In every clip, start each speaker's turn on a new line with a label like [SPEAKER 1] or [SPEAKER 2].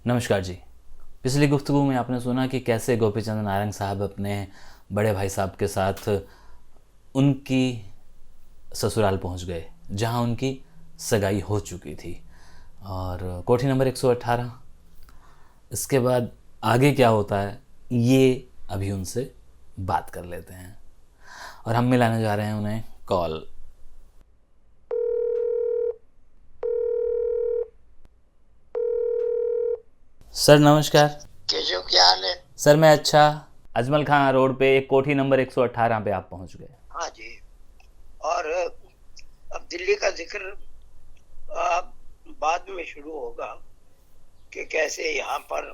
[SPEAKER 1] नमस्कार जी। पिछली गुफ्तगू में आपने सुना कि कैसे गोपीचंद नारंग साहब अपने बड़े भाई साहब के साथ उनकी ससुराल पहुंच गए, जहां उनकी सगाई हो चुकी थी, और कोठी नंबर 118। इसके बाद आगे क्या होता है ये अभी उनसे बात कर लेते हैं, और हम मिलाने जा रहे हैं उन्हें कॉल। सर नमस्कार।
[SPEAKER 2] केशव, क्या हाल है?
[SPEAKER 1] सर मैं अच्छा। अजमल खां रोड पे एक कोठी नंबर 118 पे आप पहुंच गए।
[SPEAKER 2] हाँ जी। और अब दिल्ली का जिक्र बाद में शुरू होगा कि कैसे यहाँ पर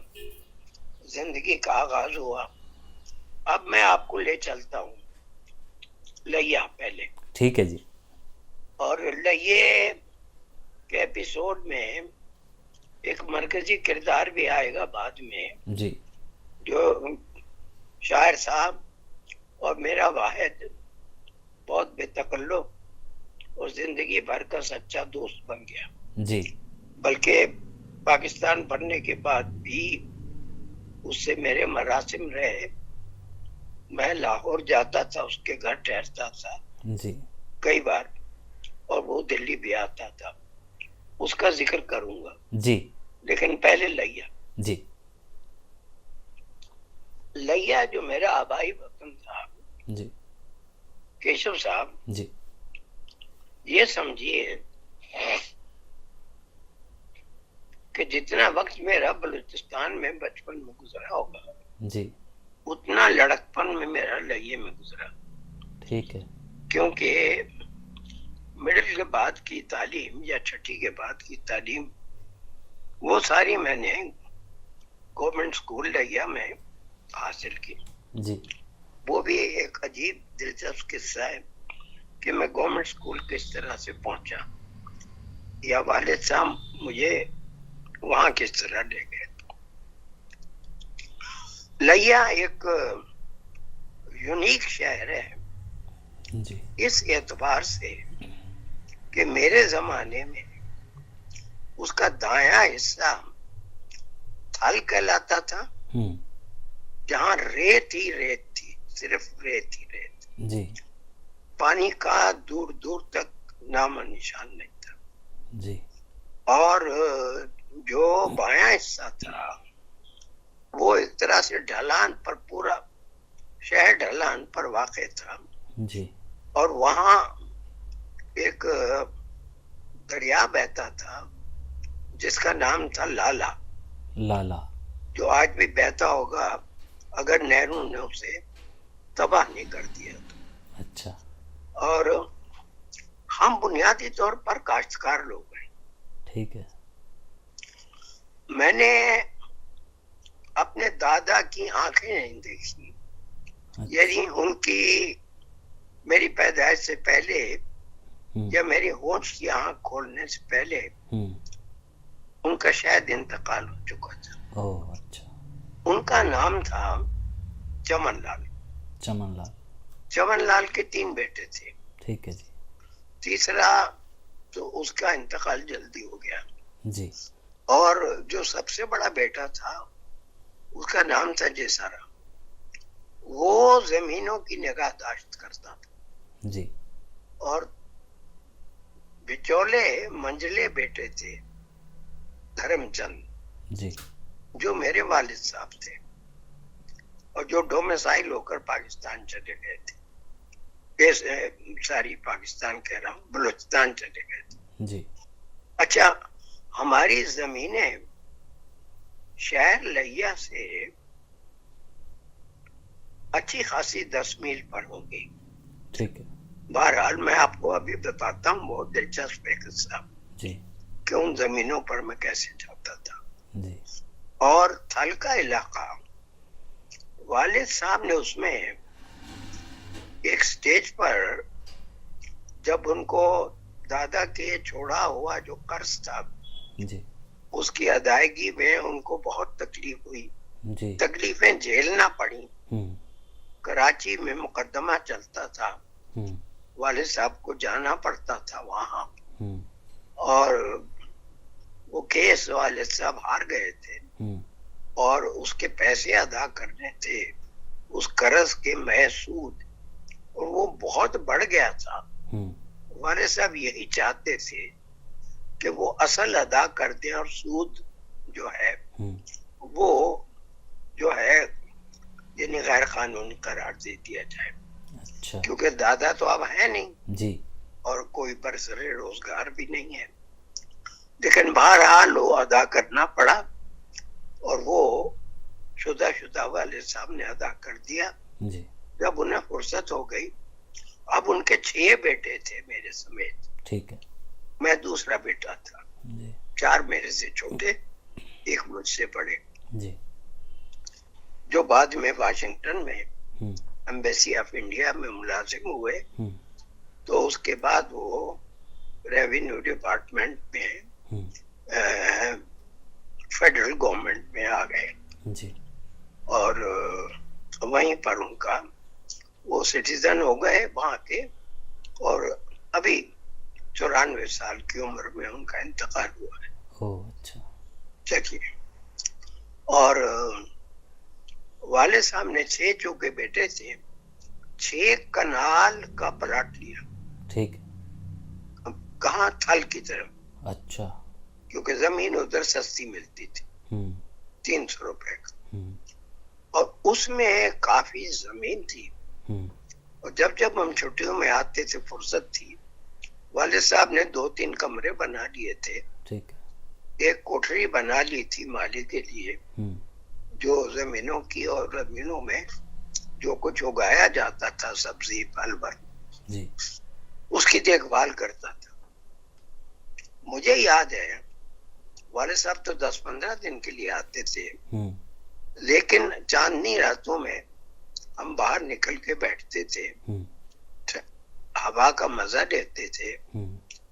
[SPEAKER 2] जिंदगी का आगाज हुआ। अब मैं आपको ले चलता हूँ लैया पहले।
[SPEAKER 1] ठीक है जी।
[SPEAKER 2] और लैये के एपिसोड में एक मरकजी किरदार भी आएगा बाद में,
[SPEAKER 1] जी।
[SPEAKER 2] जो शायर साहब और मेरा वाहिद बहुत बेतकल्लुफ और जिंदगी भर का सच्चा दोस्त बन गया।
[SPEAKER 1] जी।
[SPEAKER 2] बल्कि पाकिस्तान बनने के बाद भी उससे मेरे मरासिम रहे। मैं लाहौर जाता था, उसके घर ठहरता था
[SPEAKER 1] जी।
[SPEAKER 2] कई बार, और वो दिल्ली भी आता था। उसका जिक्र करूंगा,
[SPEAKER 1] जी।
[SPEAKER 2] लेकिन पहले लैया।
[SPEAKER 1] जी।
[SPEAKER 2] लैया जो मेरा आबाई वतन था,
[SPEAKER 1] जी।
[SPEAKER 2] केशव साहब,
[SPEAKER 1] जी।
[SPEAKER 2] ये समझिए कि जितना वक्त मेरा बलूचिस्तान में बचपन में गुजरा होगा,
[SPEAKER 1] जी।
[SPEAKER 2] उतना लड़कपन में मेरा लैये में गुजरा।
[SPEAKER 1] ठीक है।
[SPEAKER 2] क्योंकि मिडिल के बाद की तालीम या छठी के बाद की तालीम वो सारी मैंने गवर्नमेंट स्कूल लैया में हासिल की।
[SPEAKER 1] जी।
[SPEAKER 2] वो भी एक अजीब दिलचस्प किस्सा है कि मैं गवर्नमेंट स्कूल किस तरह से पहुंचा, या वालिद साहब मुझे वहां किस तरह ले गए। लैया एक यूनिक शहर है
[SPEAKER 1] जी।
[SPEAKER 2] इस एतबार से कि मेरे जमाने में उसका दायां हिस्सा थल कहलाता था, जहां रेत ही रेत थी, सिर्फ रेत ही रेत।
[SPEAKER 1] जी।
[SPEAKER 2] पानी का दूर दूर तक नाम निशान नहीं था।
[SPEAKER 1] जी।
[SPEAKER 2] और जो बायां हिस्सा था वो एक तरह से ढलान पर, पूरा शहर ढलान पर वाक़ था।
[SPEAKER 1] जी।
[SPEAKER 2] और वहां एक दरिया बहता था जिसका नाम था लाला।
[SPEAKER 1] लाला।
[SPEAKER 2] जो आज भी बहता होगा अगर नेहरू ने उसे तबाह नहीं कर दिया तो।
[SPEAKER 1] अच्छा।
[SPEAKER 2] और हम बुनियादी तौर पर काश्तकार लोग हैं।
[SPEAKER 1] ठीक है।
[SPEAKER 2] मैंने अपने दादा की आंखें नहीं देखी।
[SPEAKER 1] अच्छा।
[SPEAKER 2] यदि उनकी मेरी पैदाइश से पहले या मेरी होश की आंख खोलने से पहले उनका शायद इंतकाल हो चुका था।
[SPEAKER 1] ओह अच्छा।
[SPEAKER 2] उनका नाम था चमनलाल।
[SPEAKER 1] चमनलाल।
[SPEAKER 2] चमनलाल के 3 बेटे थे।
[SPEAKER 1] ठीक है जी।
[SPEAKER 2] तीसरा तो उसका इंतकाल जल्दी हो गया।
[SPEAKER 1] जी।
[SPEAKER 2] और जो सबसे बड़ा बेटा था उसका नाम था जेसारा। वो जमीनों की निगाहदाश्त करता था।
[SPEAKER 1] जी।
[SPEAKER 2] और बिचौले मंझले बेटे थे धर्मचंद,
[SPEAKER 1] जी।
[SPEAKER 2] जो मेरे वालिद साहब थे और जो डोमिसाइल होकर पाकिस्तान चले गए थे। सारी पाकिस्तान कह रहा हूँ, बलूचिस्तान चले गए थे।
[SPEAKER 1] जी।
[SPEAKER 2] अच्छा, हमारी जमीनें शहर लैया से अच्छी खासी 10 मील पर होंगी।
[SPEAKER 1] ठीक है।
[SPEAKER 2] बहरहाल मैं आपको अभी बताता हूँ बहुत दिलचस्प एक किस्सा
[SPEAKER 1] जी।
[SPEAKER 2] कि उन जमीनों पर मैं कैसे जाता था।
[SPEAKER 1] जी।
[SPEAKER 2] और थल का इलाका, वालिद साहब ने उसमें एक स्टेज पर, जब उनको दादा के छोड़ा हुआ जो कर्ज था
[SPEAKER 1] जी।
[SPEAKER 2] उसकी अदायगी में उनको बहुत तकलीफ हुई।
[SPEAKER 1] जी।
[SPEAKER 2] तकलीफें झेलना पड़ी। कराची में मुकदमा चलता था, वालिद साहब को जाना पड़ता था वहां। और वो केस वाले साहब हार गए थे और उसके पैसे अदा करने थे, उस कर्ज के महसूद, और वो बहुत बढ़ गया था। वाले साहब यही चाहते थे कि वो असल अदा कर दें और सूद जो है वो जो है यानी गैर कानूनी करार दे दिया जाए।
[SPEAKER 1] अच्छा।
[SPEAKER 2] क्योंकि दादा तो अब है नहीं
[SPEAKER 1] जी,
[SPEAKER 2] और कोई बरसरे रोजगार भी नहीं है, लेकिन बहरहाल वो अदा करना पड़ा और वो शुदा वाले साहब ने अदा कर दिया।
[SPEAKER 1] जी,
[SPEAKER 2] जब उन्हें फुर्सत हो गई, अब उनके 6 बेटे थे मेरे समेत,
[SPEAKER 1] ठीक है।
[SPEAKER 2] मैं दूसरा बेटा था,
[SPEAKER 1] जी,
[SPEAKER 2] 4 मेरे से छोटे, 1 मुझसे बड़े,
[SPEAKER 1] जी,
[SPEAKER 2] जो बाद में वाशिंगटन में एम्बेसी ऑफ इंडिया में मुलाजिम हुए। तो उसके बाद वो रेवेन्यू डिपार्टमेंट में फेडरल गवर्नमेंट में आ गए
[SPEAKER 1] जी,
[SPEAKER 2] और वहीं पर उनका वो सिटीजन हो गए वहां के, और अभी 94 साल की उम्र में उनका इंतकाल हुआ है।
[SPEAKER 1] ओह अच्छा।
[SPEAKER 2] चलिए, और वाले साहब ने 6 चूके बेटे थे, 6 कनाल का प्लाट लिया।
[SPEAKER 1] ठीक।
[SPEAKER 2] कहाँ? थल की तरफ।
[SPEAKER 1] अच्छा।
[SPEAKER 2] क्योंकि जमीन उधर सस्ती मिलती थी, 300 रुपए का, और उसमें काफी जमीन थी। और जब जब हम छुट्टियों में आते थे, फुर्सत थी, वाले साहब ने 2-3 कमरे बना लिए थे।
[SPEAKER 1] ठीक।
[SPEAKER 2] एक कोठरी बना ली थी मालिक के लिए, जो जमीनों की और जमीनों में जो कुछ उगाया जाता था, सब्जी फल वर,
[SPEAKER 1] जी,
[SPEAKER 2] उसकी देखभाल करता था। मुझे याद है वाले साहब तो 10-15 दिन के लिए आते थे, लेकिन चांदनी रातों में हम बाहर निकल के बैठते थे, हवा का मजा लेते थे।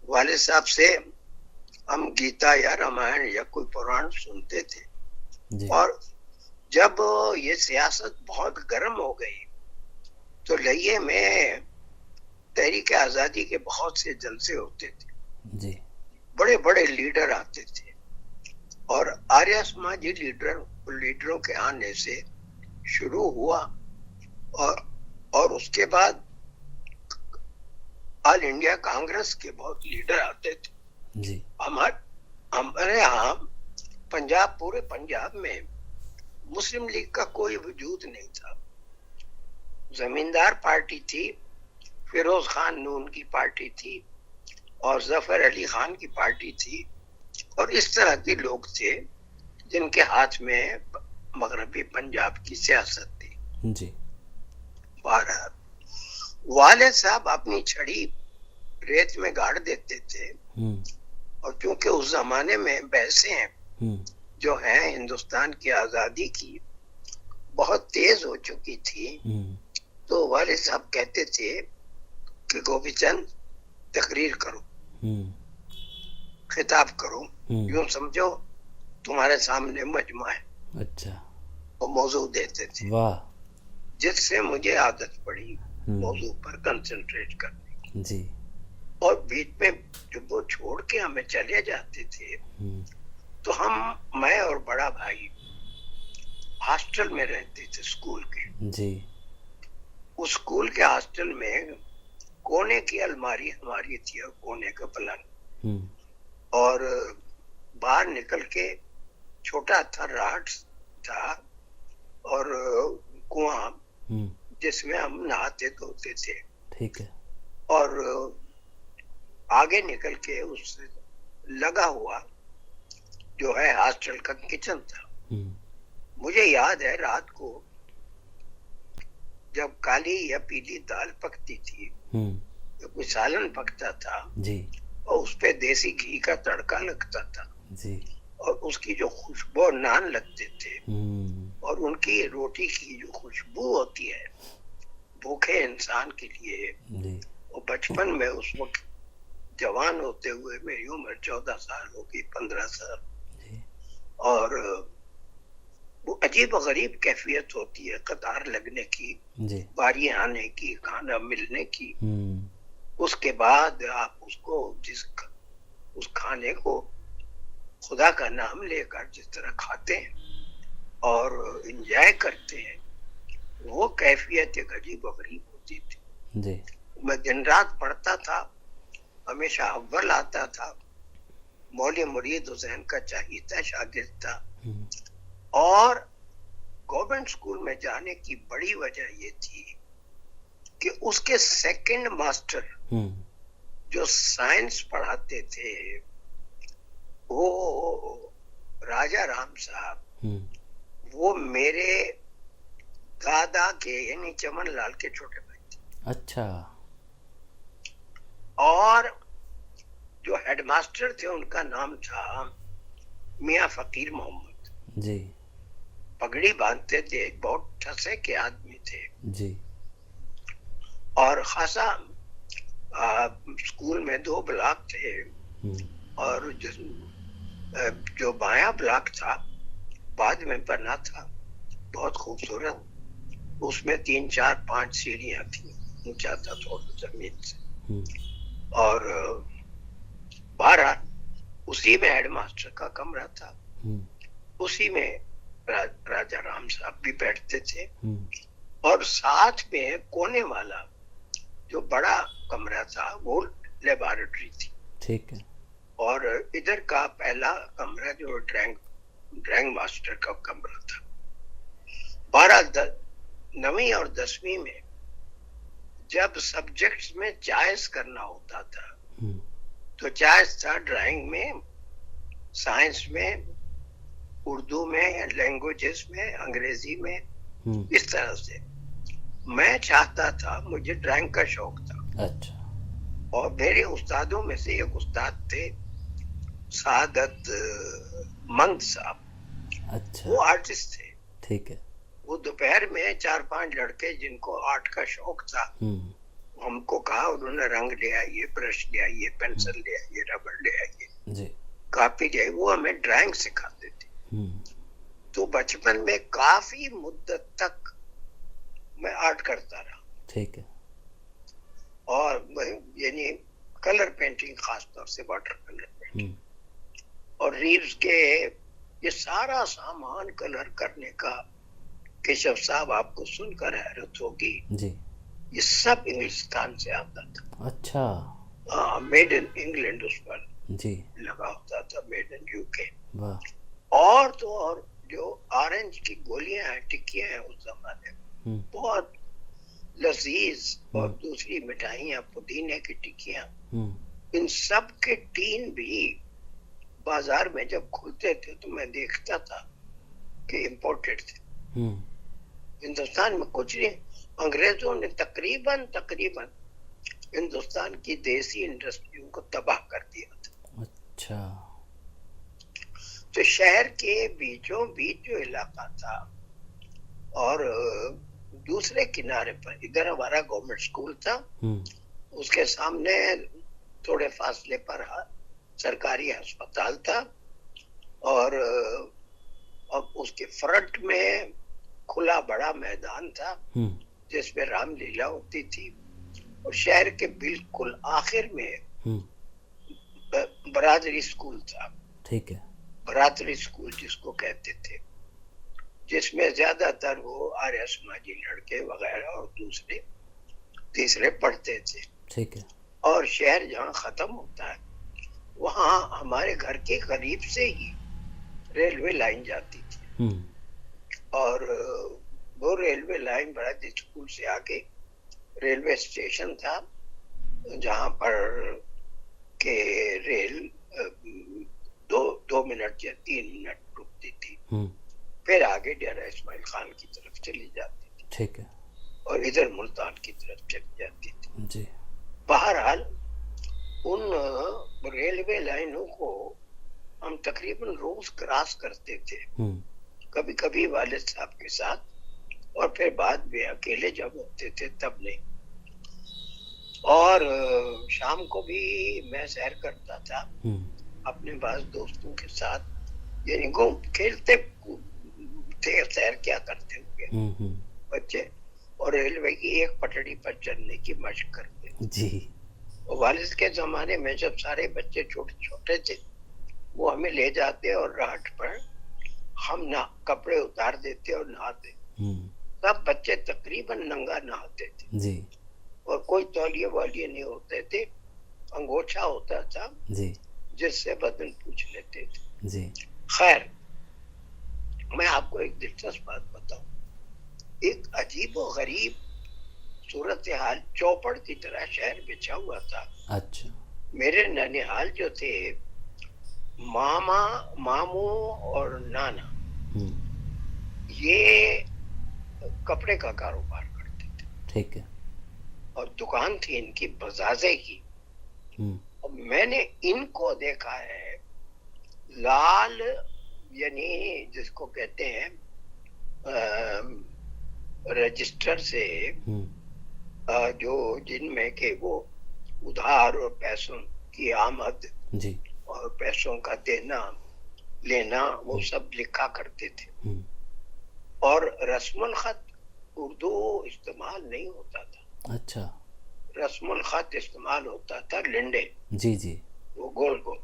[SPEAKER 2] वाले साहब से हम गीता या रामायण या कोई पुराण सुनते थे।
[SPEAKER 1] जी,
[SPEAKER 2] और जब ये सियासत बहुत गर्म हो गई तो लइये में तहरीक आजादी के बहुत से जलसे होते थे,
[SPEAKER 1] जी,
[SPEAKER 2] बड़े बड़े लीडर आते थे, और आर्य समाजी लीडरों के आने से शुरू हुआ, और उसके बाद ऑल इंडिया कांग्रेस के बहुत लीडर आते थे।
[SPEAKER 1] जी,
[SPEAKER 2] हमारे यहाँ पंजाब, पूरे पंजाब में मुस्लिम लीग का कोई वजूद नहीं था। जमींदार पार्टी थी, फिरोज खान नून की पार्टी थी, और जफर अली खान की पार्टी थी, और इस तरह के लोग थे जिनके हाथ में मगरबी पंजाब की सियासत थी।
[SPEAKER 1] जी,
[SPEAKER 2] वाले साहब अपनी छड़ी रेत में गाड़ देते थे, और क्योंकि उस जमाने में बहसें जो है हिंदुस्तान की आजादी की बहुत तेज हो चुकी थी, तो वाले साहब कहते थे कि गोपीचंद तकरीर करो, खिताब करो, यूं समझो तुम्हारे सामने मजमा है।
[SPEAKER 1] अच्छा।
[SPEAKER 2] वो मौजू देते थे।
[SPEAKER 1] वाह।
[SPEAKER 2] जिससे मुझे आदत पड़ी मौजू पर कंसंट्रेट करने।
[SPEAKER 1] जी।
[SPEAKER 2] और बीच में जब वो छोड़ के हमें चले जाते थे तो मैं और बड़ा भाई हॉस्टल में रहते थे स्कूल के।
[SPEAKER 1] जी।
[SPEAKER 2] उस स्कूल के हॉस्टल में कोने की अलमारी हमारी थी और कोने का पलंग, और बाहर निकल के छोटा था राट था और कुआं जिसमें हम नहाते धोते थे।
[SPEAKER 1] ठीक है।
[SPEAKER 2] और आगे निकल के उससे लगा हुआ जो है हॉस्टल का किचन था। मुझे याद है रात को जब काली या पीली दाल पकती थी तो कोई सालन पकता था
[SPEAKER 1] जी,
[SPEAKER 2] और उस पे देसी घी का तड़का लगता था
[SPEAKER 1] जी,
[SPEAKER 2] और उसकी जो खुशबू, नान लगते थे और उनकी रोटी की जो खुशबू होती है भूखे इंसान के लिए। वो बचपन में उस वक्त जवान होते हुए मेरी उम्र 14 साल होगी, 15 साल, और वो अजीब गरीब कैफियत होती है, कतार लगने की, बारी आने की, खाना मिलने की। उसके बाद आप उसको उस खाने को खुदा का नाम लेकर जिस तरह खाते हैं और एंजॉय करते हैं, वो कैफियत एक अजीब गरीब होती थी
[SPEAKER 1] जी।
[SPEAKER 2] मैं दिन रात पढ़ता था, हमेशा अव्वल आता था, मौलवी मुरीद हुसैन का चाहिता शागिर्द था। और गवर्नमेंट स्कूल में जाने की बड़ी वजह ये थी कि उसके सेकंड मास्टर जो साइंस पढ़ाते थे, वो राजा राम साहब, वो मेरे दादा के यानी चमन लाल के छोटे भाई थे।
[SPEAKER 1] अच्छा।
[SPEAKER 2] और जो हेडमास्टर थे उनका नाम था मियां फकीर मोहम्मद
[SPEAKER 1] जी।
[SPEAKER 2] पगड़ी बांधते थे, बहुत ठसे के आदमी थे
[SPEAKER 1] जी।
[SPEAKER 2] और खासा स्कूल में 2 ब्लॉक थे और जो बाया ब्लॉक था बाद में बना था, बहुत खूबसूरत, उसमें 3 4 5 सीढ़ियां थी, ऊंचा था थोड़ा जमीन से। और 12 उसी में हेडमास्टर का कमरा था, उसी में राजा राम साहब भी बैठते थे। और साथ में कोने वाला जो बड़ा कमरा था वो लेबोरेटरी थी।
[SPEAKER 1] ठीक है।
[SPEAKER 2] और इधर का पहला कमरा जो ड्राइंग मास्टर का कमरा था। 9वीं और 10वीं में जब सब्जेक्ट्स में चॉइस करना होता था तो चॉइस था ड्राइंग में, साइंस में, उर्दू में, लैंग्वेजेस में, अंग्रेजी में, इस तरह से। मैं चाहता था, मुझे ड्राइंग का शौक था।
[SPEAKER 1] अच्छा।
[SPEAKER 2] और मेरे उस्तादों में से एक उस्ताद थे सादत मंद साहब।
[SPEAKER 1] अच्छा।
[SPEAKER 2] वो आर्टिस्ट थे।
[SPEAKER 1] ठीक है।
[SPEAKER 2] वो दोपहर में 4-5 लड़के जिनको आर्ट का शौक था, हमको कहा, उन्होंने रंग ले आइए, ब्रश ले आइए, पेंसिल ले आइए, रबड़ ले आइए
[SPEAKER 1] जी,
[SPEAKER 2] कॉपी ले आइए। वो हमें ड्राइंग सिखाते थे। तो बचपन में काफी मुद्दत तक मैं आर्ट करता रहा।
[SPEAKER 1] ठीक है।
[SPEAKER 2] और यानी कलर पेंटिंग, खास तौर से वाटर कलर पेंटिंग और रीव्स के ये सारा सामान कलर करने का, केशव साहब आपको सुनकर हैरत होगी
[SPEAKER 1] जी,
[SPEAKER 2] ये सब इंग्लिस्तान से आता था।
[SPEAKER 1] अच्छा।
[SPEAKER 2] हाँ, मेड इन इंग्लैंड उस पर
[SPEAKER 1] जी
[SPEAKER 2] लगा होता था, मेड इन यूके।
[SPEAKER 1] वाह।
[SPEAKER 2] और तो और जो ऑरेंज की गोलियां हैं, टिक्कियां हैं उस जमाने में, बहुत लजीज, और दूसरी मिठाइयां, पुदीने की टिक्कियां, इन सब के टीन भी बाजार में जब खुलते थे तो मैं देखता था कि इम्पोर्टेड थे। हिंदुस्तान में कुछ नहीं, अंग्रेजों ने तकरीबन हिंदुस्तान की देसी इंडस्ट्रियों को तबाह कर दिया था।
[SPEAKER 1] अच्छा।
[SPEAKER 2] तो शहर के बीचों बीच जो इलाका था और दूसरे किनारे पर इधर हमारा गवर्नमेंट स्कूल था, उसके सामने थोड़े फासले पर सरकारी अस्पताल था और अब उसके फ्रंट में खुला बड़ा मैदान था जिसमें रामलीला होती थी। और शहर के बिल्कुल आखिर में बरादरी स्कूल था।
[SPEAKER 1] ठीक है।
[SPEAKER 2] बरादरी स्कूल जिसको कहते थे, जिसमें ज्यादातर वो आर्य समाजी लड़के वगैरह और दूसरे तीसरे पढ़ते थे।
[SPEAKER 1] ठीक है।
[SPEAKER 2] और शहर जहाँ खत्म होता है वहाँ हमारे घर के करीब से ही रेलवे लाइन जाती थी। और वो रेलवे लाइन बरादरी स्कूल से आगे रेलवे स्टेशन था जहाँ पर के रेल 2 मिनट या 3 मिनट रुकती थी, फिर आगे डेरा इस्माइल खान की तरफ चली जाती थी।
[SPEAKER 1] ठीक है।
[SPEAKER 2] और इधर मुल्तान की तरफ चली जाती थी
[SPEAKER 1] जी।
[SPEAKER 2] बहरहाल उन रेलवे लाइनों को हम तकरीबन रोज क्रॉस करते थे, कभी कभी वालिद साहब के साथ और फिर बाद में अकेले जब होते थे तब नहीं। और शाम को भी मैं सैर करता था अपने बाज दोस्तों के साथ, यानी घूम खेलते थे, सैर क्या करते हुए बच्चे, और रेलवे की एक पटड़ी पर चढ़ने की मशक करते
[SPEAKER 1] जी।
[SPEAKER 2] वालिद के जमाने में जब सारे बच्चे छोटे छोटे थे वो हमें ले जाते और रात पर हम ना कपड़े उतार देते और नहाते। सब बच्चे तकरीबन नंगा नहाते थे
[SPEAKER 1] जी
[SPEAKER 2] और कोई तौलिए वालिए नहीं होते थे, अंगोछा होता था
[SPEAKER 1] जी
[SPEAKER 2] जिससे बदन पूछ लेते थे।
[SPEAKER 1] जी
[SPEAKER 2] खैर, मैं आपको एक दिलचस्प बात बताऊं। एक अजीब और गरीब सूरत हाल चौपड़ की तरह शहर बिछा हुआ था।
[SPEAKER 1] अच्छा
[SPEAKER 2] मेरे ननिहाल जो थे, मामा, मामू और नाना, ये कपड़े का कारोबार करते थे।
[SPEAKER 1] ठीक है।
[SPEAKER 2] और दुकान थी इनकी बजाजे की। और मैंने इनको देखा है लाल, यानी जिसको कहते हैं रजिस्टर से जो जिनमें के वो उधार और पैसों की आमद
[SPEAKER 1] जी
[SPEAKER 2] और पैसों का देना लेना वो सब लिखा करते थे। और रस्मुल खत उर्दू इस्तेमाल नहीं होता था।
[SPEAKER 1] अच्छा।
[SPEAKER 2] रस्मुल खत इस्तेमाल होता था लिंडे,
[SPEAKER 1] जी जी।
[SPEAKER 2] वो गोल गोल।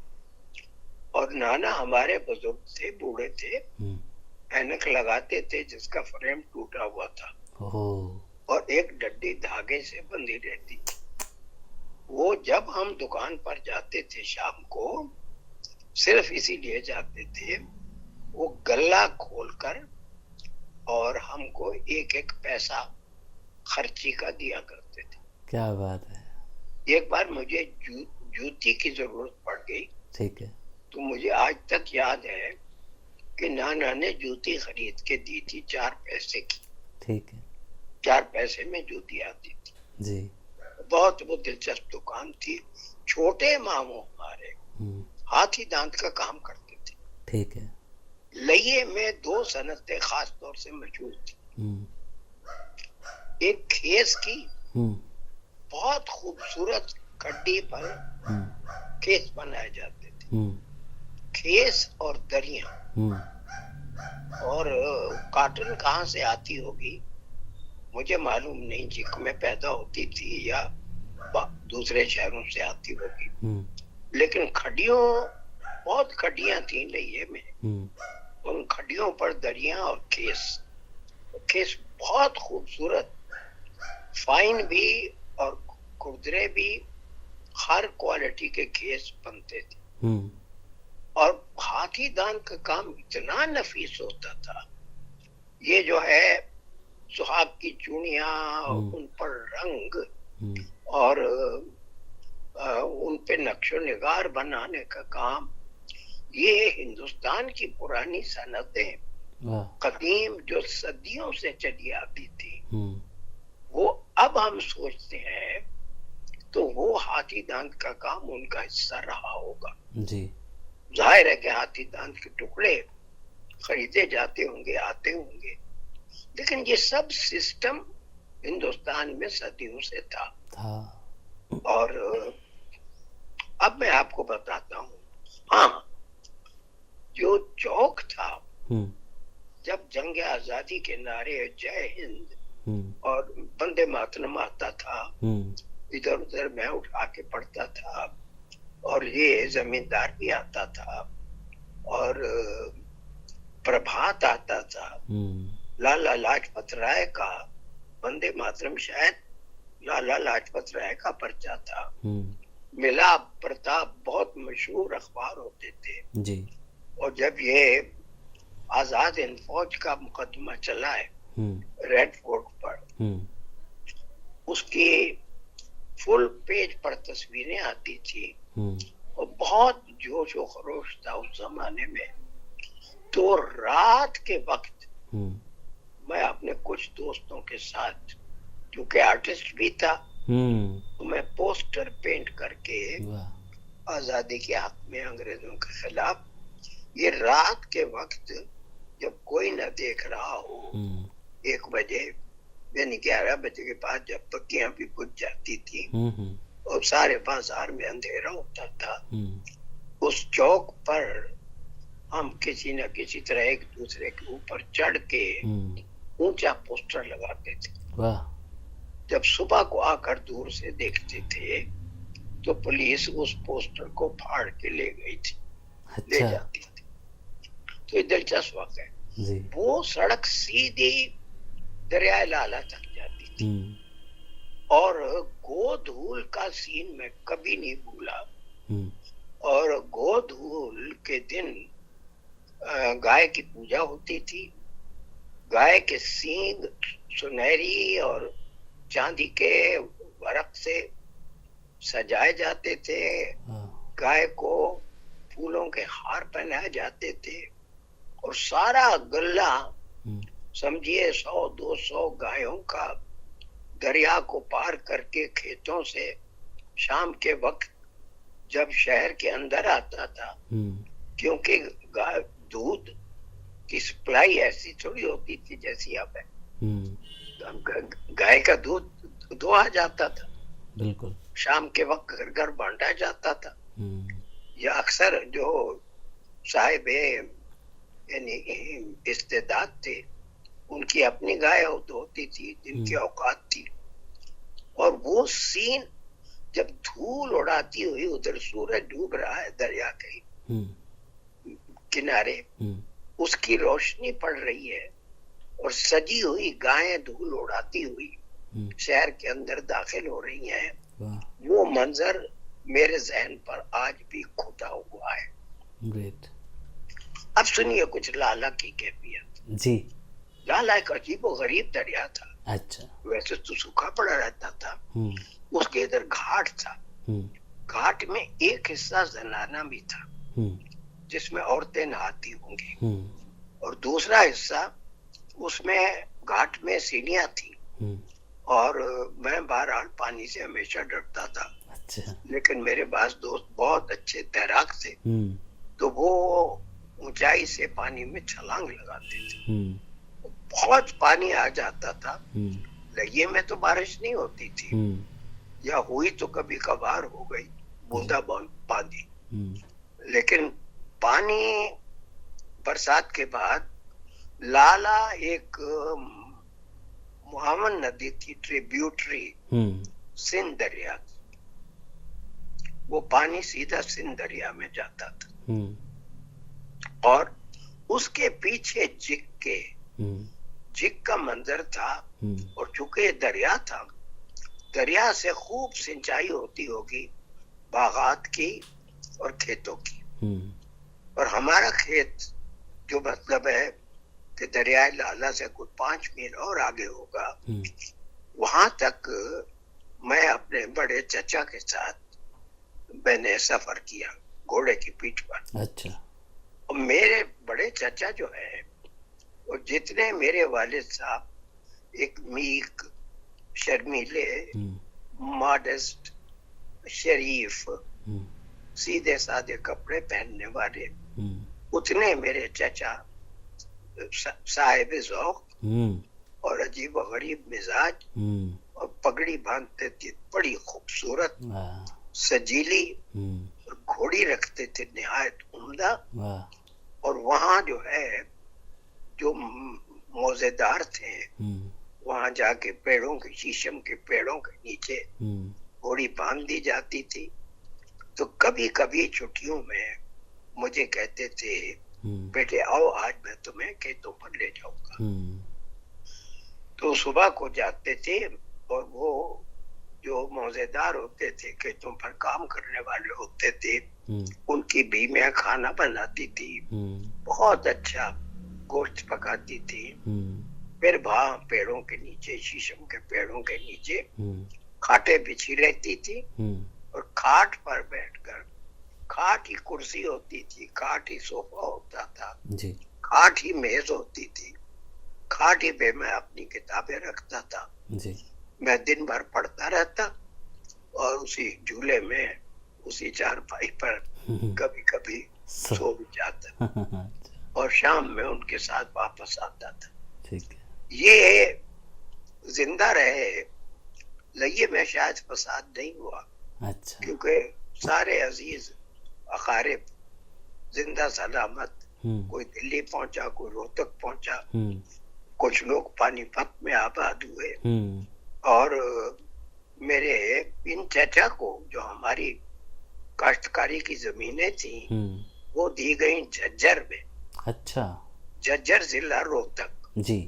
[SPEAKER 2] और नाना हमारे बुजुर्ग थे, बूढ़े थे, ऐनक लगाते थे जिसका फ्रेम टूटा हुआ था और एक डड्डी धागे से बंधी रहती। वो जब हम दुकान पर जाते थे शाम को, सिर्फ इसीलिए जाते थे, वो गल्ला खोलकर और हमको एक एक पैसा खर्ची का दिया करते थे।
[SPEAKER 1] क्या बात है।
[SPEAKER 2] एक बार मुझे जूती की जरूरत पड़ गई।
[SPEAKER 1] ठीक है।
[SPEAKER 2] तो मुझे आज तक याद है कि नाना ने जूती खरीद के दी थी 4 पैसे की।
[SPEAKER 1] ठीक है।
[SPEAKER 2] 4 पैसे में जूती आती थी
[SPEAKER 1] जी।
[SPEAKER 2] बहुत वो दिलचस्प दुकान थी। छोटे मामू हमारे हाथी दांत का काम करते थे।
[SPEAKER 1] ठीक है।
[SPEAKER 2] लइये में 2 सनतें खास तौर से मशहूर थी। एक खेस की, बहुत खूबसूरत कड्डी पर खेस बनाए जाते थे, खेस और दरिया। और कॉटन कहाँ से आती होगी मुझे मालूम नहीं, जिक में पैदा होती थी या दूसरे शहरों से आती होगी। लेकिन खड्डियों, बहुत खड्डियां थी लइये में। उन खड्डियों पर दरिया और खेस, खेस बहुत खूबसूरत, फाइन भी और खुरदरे भी, हर क्वालिटी के खेस बनते थे। और हाथी दांत का काम इतना नफीस होता था। ये जो है सुहाग की चूड़ियां, उन पर रंग और उन पे नक्शो निगार बनाने का काम, ये हिंदुस्तान की पुरानी सनतें, कदीम जो सदियों से चली आती थी, वो अब हम सोचते हैं तो वो हाथी दांत का काम उनका हिस्सा रहा होगा।
[SPEAKER 1] जी।
[SPEAKER 2] जाहिर है कि हाथी दांत के टुकड़े खरीदे जाते होंगे, आते होंगे, लेकिन ये सब सिस्टम हिंदुस्तान में सदियों से था। और अब मैं आपको बताता हूँ, हाँ, जो चौक था, जब जंग आजादी के नारे जय हिंद और वंदे मातरम आता था, इधर उधर मैं उठा के पढ़ता था। और ये जमींदार भी आता था और प्रभात आता था। लाला लाजपत राय का वंदे मातरम शायद लाला लाजपत राय का पर्चा था। मिलाप प्रताप बहुत मशहूर अखबार होते थे
[SPEAKER 1] जी। और
[SPEAKER 2] जब ये आजाद हिंद फौज का मुकदमा चला है रेड फोर्ट पर, उसकी फुल पेज पर तस्वीरें आती थी और बहुत जोश और खरोश था उस जमाने में। तो रात के वक्त मैं अपने कुछ दोस्तों के साथ, क्योंकि आर्टिस्ट भी था, तो मैं पोस्टर पेंट करके आजादी के हक में अंग्रेजों के खिलाफ, ये रात के वक्त जब कोई न देख रहा हो, 1 बजे यानी 11 बजे के बाद जब बत्तियां भी बुझ जाती थी और सारे बाजार में अंधेरा होता था, उस चौक पर हम किसी न किसी तरह एक दूसरे के ऊपर चढ़ के ऊंचा पोस्टर लगाते थे। जब सुबह को आकर दूर से देखते थे तो पुलिस उस पोस्टर को फाड़ के ले गई थी। ले
[SPEAKER 1] अच्छा।
[SPEAKER 2] जाती थी। तो ये दिलचस्प वाक़या है।
[SPEAKER 1] जी।
[SPEAKER 2] वो सड़क सीधी दरियाए लाला तक जाती थी।
[SPEAKER 1] हम्म।
[SPEAKER 2] और गोधूल का सीन मैं कभी नहीं भूला।
[SPEAKER 1] हम्म।
[SPEAKER 2] और गोधूल के दिन गाय की पूजा होती थी। गाय के सींग सुनहरी और चांदी के वर्क से सजाए जाते थे।
[SPEAKER 1] वाह।
[SPEAKER 2] गाय को फूलों के हार पहनाए जाते थे। और सारा गल्ला,
[SPEAKER 1] हम्म।
[SPEAKER 2] समझिए 100-200 गायों का, दरिया को पार करके खेतों से शाम के वक्त जब शहर के अंदर आता था,
[SPEAKER 1] हम्म।
[SPEAKER 2] क्योंकि गाय दूध की सप्लाई ऐसी थोड़ी होती थी जैसी अब है। गाय का दूध दुहा जाता था,
[SPEAKER 1] बिल्कुल।
[SPEAKER 2] शाम के वक्त घर घर बांटा जाता था।
[SPEAKER 1] हम्म।
[SPEAKER 2] या अक्सर जो साहिब यानी इस्तेदाद थे, उनकी अपनी गाय होती थी जिनकी औकात थी। और वो सीन जब धूल उड़ाती हुई, उधर सूरज डूब रहा है दरिया के किनारे, उसकी रोशनी पड़ रही है और सजी हुई गायें धूल उड़ाती हुई शहर के अंदर दाखिल हो रही हैं, वो मंजर मेरे जहन पर आज भी खुदा हुआ है।
[SPEAKER 1] ग्रेट।
[SPEAKER 2] अब सुनिए कुछ लाला की कैफियत।
[SPEAKER 1] जी।
[SPEAKER 2] लाला एक अजीब व गरीब दरिया था।
[SPEAKER 1] अच्छा।
[SPEAKER 2] वैसे तो सूखा पड़ा रहता था। उसके इधर घाट था। घाट में एक हिस्सा जनाना भी था जिसमें औरतें नहाती होंगी, और दूसरा हिस्सा उसमें घाट में सीढ़ियां थी। और मैं बहरहाल पानी से हमेशा डरता था।
[SPEAKER 1] अच्छा। लेकिन
[SPEAKER 2] मेरे पास दोस्त बहुत अच्छे तैराक थे, तो वो ऊंचाई से पानी में छलांग लगाते थे। बहुत पानी आ जाता था। लगिए में तो बारिश नहीं होती थी, या हुई तो कभी कभार हो गई बूंदा बांदी। लेकिन पानी बरसात के बाद लाला एक मुहावन नदी थी, ट्रिब्यूटरी सिंध दरिया, वो पानी सीधा सिंध दरिया में जाता था। और उसके पीछे जिक का मंजर था। और चूंकि दरिया था, दरिया से खूब सिंचाई होती होगी बागात की और खेतों की। और हमारा खेत, जो मतलब है कि दरियाए लाला से कुछ 5 मील और आगे होगा, वहां तक मैं अपने बड़े चचा के साथ मैंने सफर किया घोड़े की पीठ पर।
[SPEAKER 1] अच्छा।
[SPEAKER 2] और मेरे बड़े चचा जो है, और जितने मेरे वालिद साहब एक मीक, शर्मीले, मॉडेस्ट, शरीफ, सीधे साधे कपड़े पहनने वाले, उतने मेरे चचा साहिब ज़ौक़ और अजीब व गरीब मिजाज, और पगड़ी बांधते थे बड़ी खूबसूरत सजीली, और घोड़ी रखते थे निहायत उम्दा। और वहां जो है, जो मौजेदार थे, वहां जाके पेड़ों के, शीशम के पेड़ों के नीचे घोड़ी बांध दी जाती थी। तो कभी कभी छुट्टियों में मुझे कहते थे, बेटे आओ आज मैं तुम्हें खेतों पर ले जाऊंगा। तो सुबह को जाते थे, और वो जो मौजेदार होते थे, खेतों पर काम करने वाले होते थे, उनकी बीवियां खाना बनाती थी, बहुत अच्छा गोश्त पकाती थी। फिर वहां पेड़ों के नीचे, शीशम के पेड़ों के नीचे खाटे बिछी रहती थी, और खाट पर बैठकर, खाट ही कुर्सी होती थी, खाट ही सोफा होता था जी, खाट ही मेज होती थी, खाट ही पे मैं अपनी किताबें रखता था जी। मैं दिन भर पढ़ता रहता, और उसी झूले में, उसी चारपाई पर कभी कभी सो भी जाता, और शाम में उनके साथ वापस आता था। ठीक है। ये जिंदा रहे, लगे में शायद फसाद नहीं हुआ। अच्छा। क्योंकि सारे अजीज अकारिब जिंदा सलामत, कोई दिल्ली पहुंचा, कोई रोहतक पहुंचा, कुछ लोग पानीपत में आबाद हुए। और मेरे इन चचा को, जो हमारी काश्तकारी की जमीनें थी, वो दी गई झज्जर में।
[SPEAKER 1] अच्छा।
[SPEAKER 2] झज्जर जिला रोहतक।
[SPEAKER 1] जी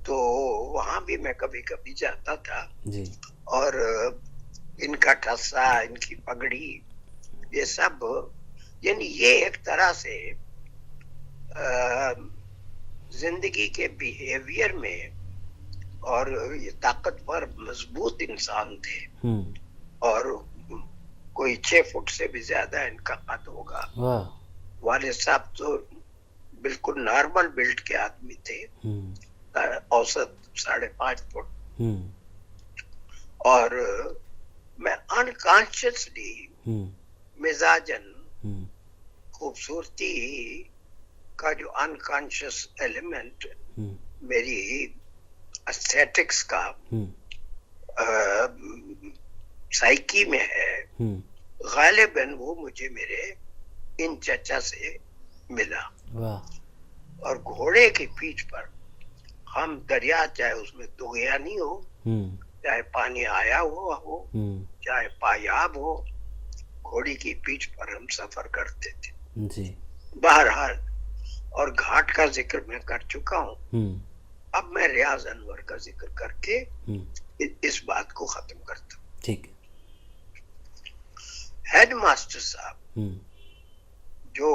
[SPEAKER 2] तो वहां भी मैं कभी कभी जाता था।
[SPEAKER 1] जी।
[SPEAKER 2] और इनका ठस्सा, इनकी पगड़ी, ये सब, यानी ये एक तरह से जिंदगी के बिहेवियर में, और ये ताकतवर मजबूत इंसान थे। और कोई 6 फुट से भी ज्यादा इनका कद होगा।
[SPEAKER 1] वाह।
[SPEAKER 2] वाले साहब तो बिल्कुल नॉर्मल बिल्ड के आदमी थे, औसत 5.5 फुट। और मैं अनकॉन्शियसली मिजाजन खूबसूरती का जो अनकॉन्शियस एलिमेंट मेरी एस्थेटिक्स का साइकी में है, गालिबन वो मुझे मेरे इन चचा से मिला।
[SPEAKER 1] वाह।
[SPEAKER 2] और घोड़े की पीठ पर हम दरिया, चाहे उसमें दुगयानी हो, चाहे पानी आया हुआ हो, चाहे पायाब हो, घोड़ी की पीठ पर हम सफर करते थे
[SPEAKER 1] जी।
[SPEAKER 2] बहरहाल। और घाट का जिक्र मैं कर चुका हूँ। अब मैं रियाज अनवर का जिक्र करके इस बात को खत्म करता हूँ।
[SPEAKER 1] ठीक।
[SPEAKER 2] हेडमास्टर साहब जो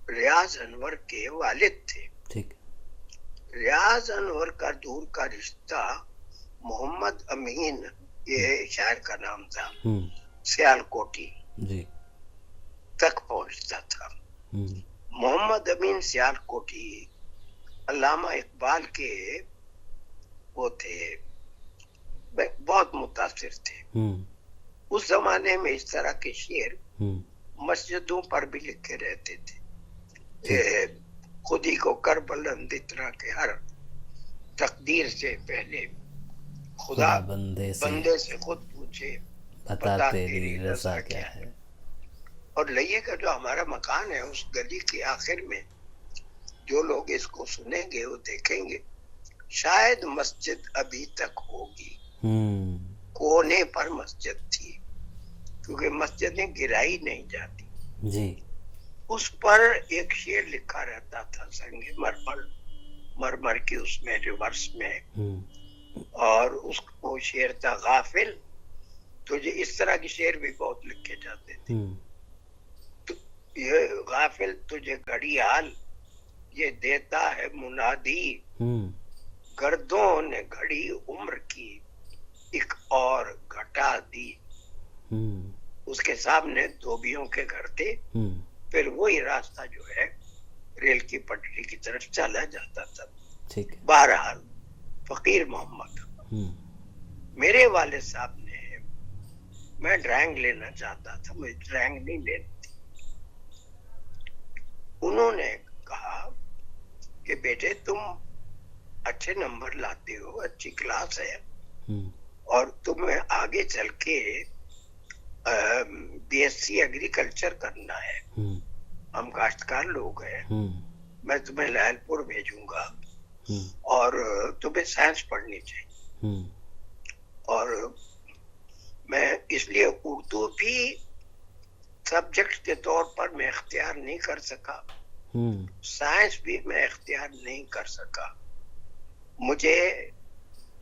[SPEAKER 2] रियाज अनवर के वालिद थे।
[SPEAKER 1] ठीक।
[SPEAKER 2] रियाज अनवर का दूर का रिश्ता मोहम्मद अमीन, ये शायर का नाम था, सियालकोटी
[SPEAKER 1] जी
[SPEAKER 2] तक पहुंचता था। मोहम्मद अमीन सियालकोटी अल्लामा इकबाल के वो थे, बहुत मुतासिर थे। उस जमाने में इस तरह के शेर मस्जिदों पर भी लिखे रहते थे। खुदी को कर बुलंद इतना के हर तकदीर से पहले खुदा बंदे से खुद पूछे,
[SPEAKER 1] बता तेरी रज़ा क्या है।
[SPEAKER 2] और लइये का जो हमारा मकान है, उस गली के आखिर में जो लोग इसको सुनेंगे वो देखेंगे शायद मस्जिद अभी तक होगी। कोने पर मस्जिद थी, क्योंकि मस्जिदें गिराई नहीं जाती
[SPEAKER 1] जी। उस
[SPEAKER 2] पर एक शेर लिखा रहता था संगे मरमर की उसमें रिवर्स में। और वो शेर था गाफिल। तो इस तरह के शेर भी बहुत लिखे जाते थे। तो ये गाफिल तुझे घड़ियाल ये देता है मुनादी, गर्दों ने घड़ी उम्र की एक और घटा दी। उसके सामने धोबियों के घर थे। फिर वही रास्ता जो है रेल की पटरी की तरफ चला जाता था।
[SPEAKER 1] ठीक।
[SPEAKER 2] बहरहाल फकीर मोहम्मद, मेरे वाले साहब ने, मैं ड्राइंग लेना चाहता था, मुझे ड्राइंग नहीं लेनी थी। उन्होंने कहा कि बेटे तुम अच्छे नंबर लाते हो, अच्छी क्लास है, और तुम्हें आगे चल के बीएससी एग्रीकल्चर करना है, हम काश्तकार लोग हैं, मैं तुम्हें लालपुर भेजूंगा और तुम्हें साइंस पढ़नी चाहिए। और मैं इसलिए उर्दू भी सब्जेक्ट के तौर पर मैं इख्तियार नहीं कर सका, साइंस भी मैं इख्तियार नहीं कर सका। मुझे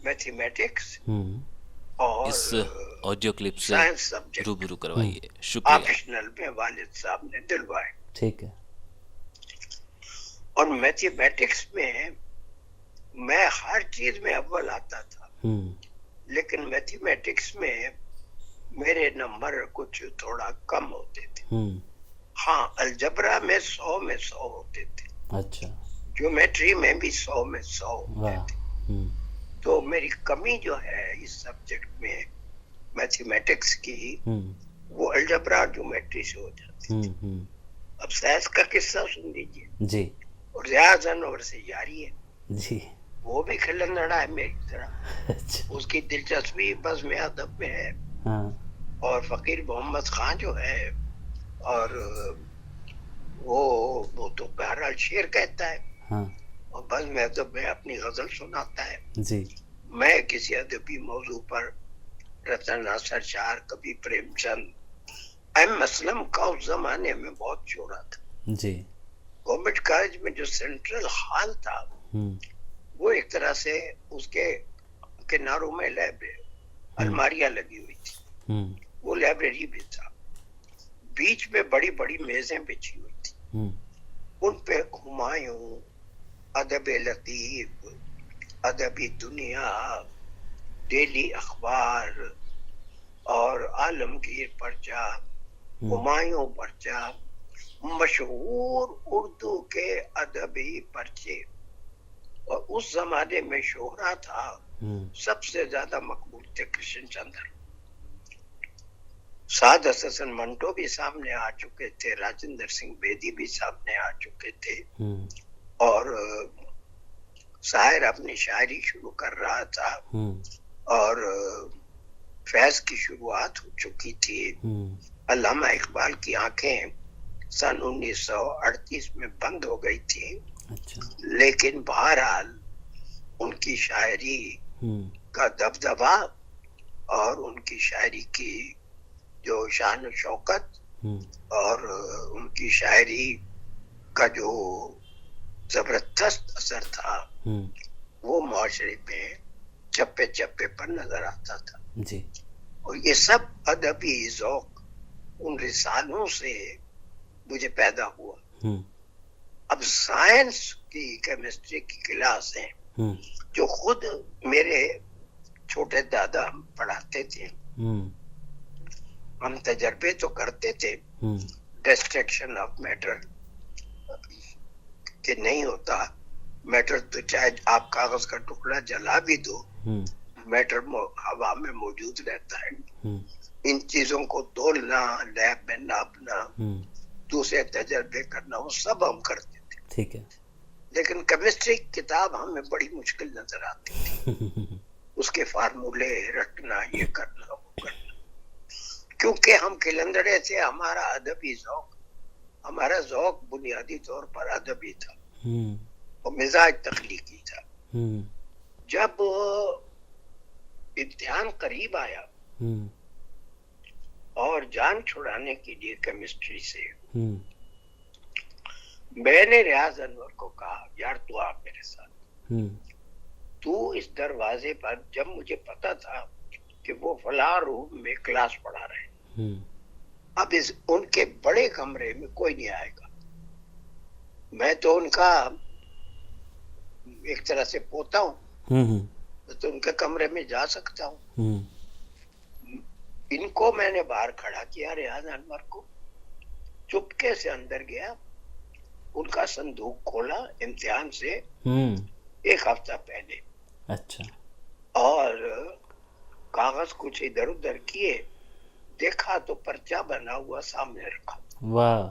[SPEAKER 2] मैथमेटिक्स और
[SPEAKER 1] इस ऑडियो क्लिप से
[SPEAKER 2] साइंस सब्जेक्ट
[SPEAKER 1] रूबरू करवाइए। शुक्रिया।
[SPEAKER 2] ऑप्शनल में वालिद साहब ने दिलवाए।
[SPEAKER 1] ठीक है।
[SPEAKER 2] और मैथमेटिक्स में मैं हर चीज में अव्वल आता था, लेकिन मैथमेटिक्स में मेरे नंबर कुछ थोड़ा कम होते थे। हाँ, अलजबरा में 100 में 100 होते थे।
[SPEAKER 1] अच्छा।
[SPEAKER 2] ज्योमेट्री में भी 100 में 100 होते थे। तो मेरी कमी जो है इस सब्जेक्ट में मैथमेटिक्स की, वो अलजबरा ज्योमेट्री से हो जाती थी। अब साइंस का किस्सा सुन लीजिए
[SPEAKER 1] जी।
[SPEAKER 2] और रियाज अनवर से यारी है
[SPEAKER 1] जी।
[SPEAKER 2] वो भी खिलंदड़ा है मेरी तरह।
[SPEAKER 1] अच्छा।
[SPEAKER 2] उसकी दिलचस्पी बस में अदब में है।
[SPEAKER 1] हाँ।
[SPEAKER 2] और फकीर मोहम्मद खान जो है, और वो तो बहरहाल शेर कहता है।
[SPEAKER 1] हाँ।
[SPEAKER 2] और बस में अदब में अपनी गजल सुनाता है।
[SPEAKER 1] जी।
[SPEAKER 2] मैं किसी अदबी मौजू पर रतन नासर शार, कभी प्रेमचंद, एम असलम का उस जमाने में बहुत शोरा था
[SPEAKER 1] जी।
[SPEAKER 2] गवर्नमेंट कॉलेज में। जो सेंट्रल हॉल था वो एक तरह से उसके किनारों में लाइब्रेरी अलमारियां लगी हुई थी, वो लाइब्रेरी भी था। बीच में बड़ी बड़ी मेजें बिछी हुई थी, उन पे हुमायूं, अदब लतीफ, अदबी दुनिया, डेली अखबार और आलमगीर पर्चा, हुमायूं पर्चा, मशहूर उर्दू के अदबी पर्चे। और उस जमाने में शोहरा था, सबसे ज्यादा मकबूल थे कृष्ण चंद्र। साद हसन मंटो भी सामने आ चुके थे, राजेंद्र सिंह बेदी भी सामने आ चुके थे, और शायर अपनी शायरी शुरू कर रहा था, और फैज की शुरुआत हो चुकी थी। अल्लामा इकबाल की आंखें सन 1938 में बंद हो गई थी।
[SPEAKER 1] अच्छा।
[SPEAKER 2] लेकिन बहरहाल उनकी शायरी का दबदबा और उनकी शायरी की जो शान शौकत और उनकी शायरी का जो जबरदस्त असर था वो माशरे में चप्पे चप्पे पर नजर आता था
[SPEAKER 1] जी।
[SPEAKER 2] और ये सब अदबी ज़ौक उन रिसालों से मुझे पैदा हुआ। अब साइंस की, केमिस्ट्री की क्लासें जो खुद मेरे छोटे दादा पढ़ाते थे, हम तजर्बे तो करते थे डिस्ट्रक्शन ऑफ मैटर कि नहीं होता मैटर, तो चाहे आप कागज का टुकड़ा जला भी दो मैटर हवा में मौजूद रहता है। इन चीजों को तोलना, लैब में नापना, दूसरे तजर्बे करना, वो सब हम करते थे।
[SPEAKER 1] ठीक है।
[SPEAKER 2] लेकिन केमिस्ट्री किताब हमें बड़ी मुश्किल नजर आती थी उसके फार्मूले रटना, ये करना, वो करना, क्योंकि हम खिलंदड़े थे। हमारा अदबी ज़ौक, हमारा ज़ौक बुनियादी तौर पर अदबी था और मिजाज तख्लीकी था। जब इम्तिहान करीब आया और जान छुड़ाने के लिए केमिस्ट्री से मैंने रियाज अनवर को कहा, यार तू आ मेरे साथ, तू इस दरवाजे पर, जब मुझे पता था कि वो फलां रूम में क्लास पढ़ा रहे, अब इस उनके बड़े कमरे में कोई नहीं आएगा, मैं तो उनका एक तरह से पोता हूँ, तो उनके कमरे में जा सकता हूँ। इनको मैंने बाहर खड़ा किया, रियाज अनवर को, चुपके से अंदर गया, उनका संदूक खोला इम्तिहान से एक हफ्ता पहले।
[SPEAKER 1] अच्छा।
[SPEAKER 2] और कागज कुछ इधर उधर किए, देखा तो पर्चा बना हुआ सामने रखा।
[SPEAKER 1] वाह।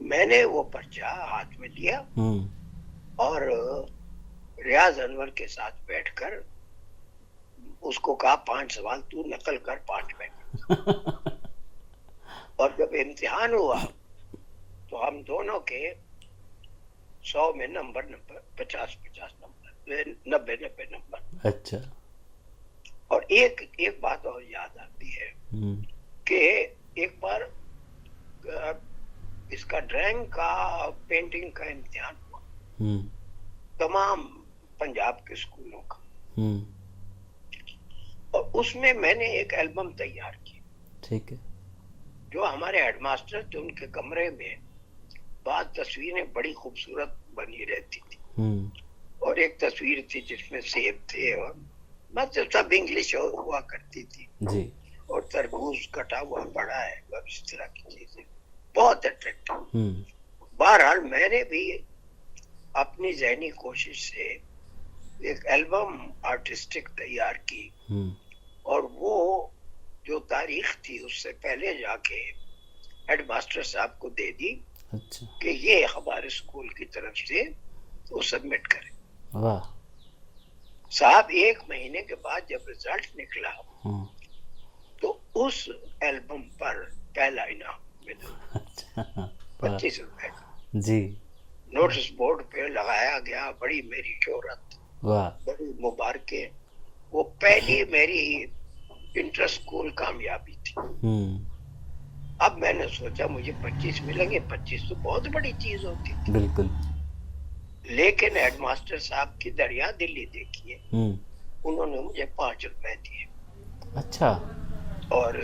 [SPEAKER 2] मैंने वो पर्चा हाथ में लिया और रियाज अनवर के साथ बैठकर उसको कहा, 5 सवाल तू नकल कर 5 मिनट। और जब इम्तिहान हुआ तो हम दोनों के 100 में नंबर 50 नंबर, 90 नंबर।
[SPEAKER 1] अच्छा।
[SPEAKER 2] और एक बात और याद आती है कि एक बार इसका ड्राइंग का, पेंटिंग का इम्तिहान हुआ तमाम पंजाब के स्कूलों का, और उसमें मैंने एक एल्बम तैयार की।
[SPEAKER 1] ठीक है।
[SPEAKER 2] जो हमारे हेडमास्टर थे उनके कमरे में बाद तस्वीरें बड़ी खूबसूरत बनी रहती थी, और एक तस्वीर थी जिसमें सेब थे और मतलब सब इंग्लिश हुआ करती थी
[SPEAKER 1] जी,
[SPEAKER 2] और तरबूज कटा हुआ पड़ा है, और इस तरह की चीजें बहुत अट्रैक्टिव। बहरहाल मैंने भी अपनी ज़हनी कोशिश से एक एल्बम आर्टिस्टिक तैयार की, और वो जो तारीख थी उससे पहले जाके हेडमास्टर साहब को दे दी।
[SPEAKER 1] अच्छा।
[SPEAKER 2] कि ये हमारे स्कूल की तरफ से वो सबमिट करें।
[SPEAKER 1] वाह।
[SPEAKER 2] साहब 1 महीने के बाद जब रिजल्ट निकला तो उस एल्बम पर पहला इनाम मिला।
[SPEAKER 1] अच्छा।
[SPEAKER 2] 25 रुपए का
[SPEAKER 1] जी।
[SPEAKER 2] नोटिस बोर्ड पे लगाया गया, बड़ी मेरी शोहरत,
[SPEAKER 1] वाह।
[SPEAKER 2] बड़ी मुबारकें। वो पहली मेरी इंटर स्कूल कामयाबी थी। अब मैंने सोचा मुझे 25 मिलेंगे, 25 तो बहुत बड़ी चीज होती थी।
[SPEAKER 1] बिल्कुल।
[SPEAKER 2] लेकिन हेडमास्टर साहब की दरिया दिल्ली देखिए, उन्होंने मुझे 5 रुपए दिए।
[SPEAKER 1] अच्छा।
[SPEAKER 2] और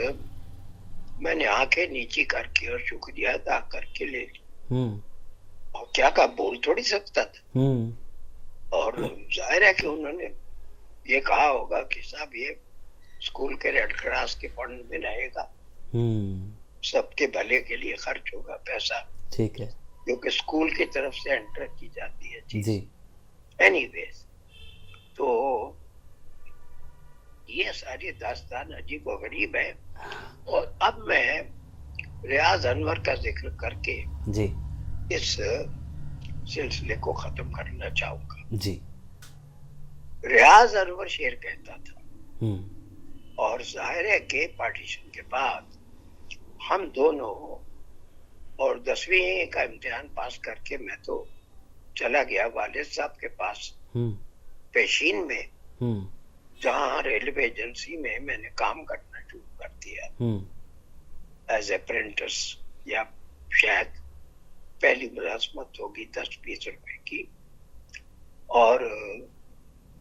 [SPEAKER 2] मैंने आंखें नीची करके और शुक्रिया अदा करके ले ली। और क्या कहा, बोल थोड़ी सकता था। और जाहिर है कि उन्होंने ये कहा होगा कि साहब ये स्कूल के रेड क्रॉस के फंड में रहेगा, सबके भले के लिए खर्च होगा पैसा,
[SPEAKER 1] ठीक है,
[SPEAKER 2] क्योंकि स्कूल की तरफ से एंटर की जाती है चीज।
[SPEAKER 1] जी।
[SPEAKER 2] एनीवेज, तो ये सारी दास्तान अजीब व गरीब है। और अब मैं रियाज अनवर का जिक्र करके
[SPEAKER 1] जी
[SPEAKER 2] इस सिलसिले को खत्म करना चाहूंगा।
[SPEAKER 1] जी।
[SPEAKER 2] रियाज अनवर शेर कहता था। और जाहिर है कि पार्टीशन के बाद हम दोनों, और 10वीं का इम्तिहान पास करके मैं तो चला गया वालिद साहब के पास पेशीन में, जहां रेलवे एजेंसी में मैंने काम करना शुरू कर दिया एज अप्रेंटिस, या शायद पहली मुलाजमत होगी 10-20 रुपए की। और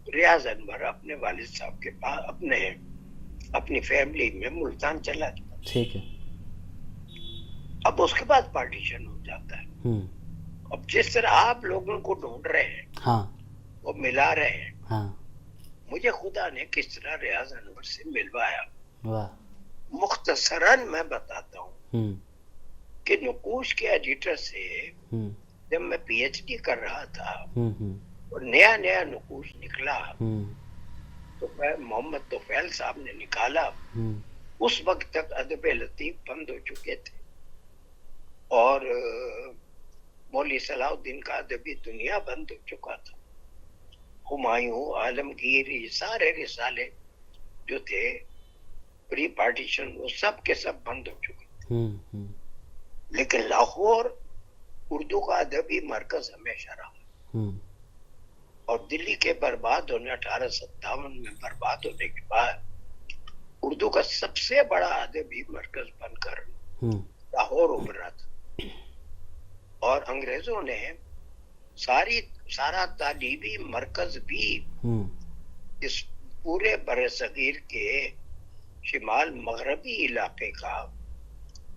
[SPEAKER 2] रियाज अनवर अपने वालिद साहब के पास अपनी फैमिली में मुल्तान चला गया।
[SPEAKER 1] ठीक है।
[SPEAKER 2] अब उसके बाद पार्टीशन हो जाता है। अब जिस तरह आप लोगों को ढूंढ रहे हैं,
[SPEAKER 1] हाँ,
[SPEAKER 2] वो मिला रहे हैं,
[SPEAKER 1] हाँ,
[SPEAKER 2] मुझे खुदा ने किस तरह रियाज अनवर से मिलवाया,
[SPEAKER 1] वाह।
[SPEAKER 2] मुख्तसरन मैं बताता हूँ कि नुकूश के एडिटर से जब मैं पीएचडी कर रहा था और नया नया नुकूश निकला, तो मोहम्मद तोफैल साहब ने निकाला। उस वक्त तक अदब लतीफ बंद हो चुके थे और मौलवी सलाउद्दीन का अदबी दुनिया बंद हो चुका था। हुमायूं, आलमगीर, ये सारे रिसाले जो थे प्री पार्टीशन, वो सब के सब बंद हो चुके थे। लेकिन लाहौर उर्दू का अदबी मरकज हमेशा रहा। और दिल्ली के बर्बाद होने 1857 में बर्बाद होने के बाद उर्दू का सबसे बड़ा अदबी मरकज बनकर लाहौर उभरा था। और अंग्रेजों ने सारा तालीबी मरकज भी इस पूरे बरसगीर के शिमाल मगरबी इलाके का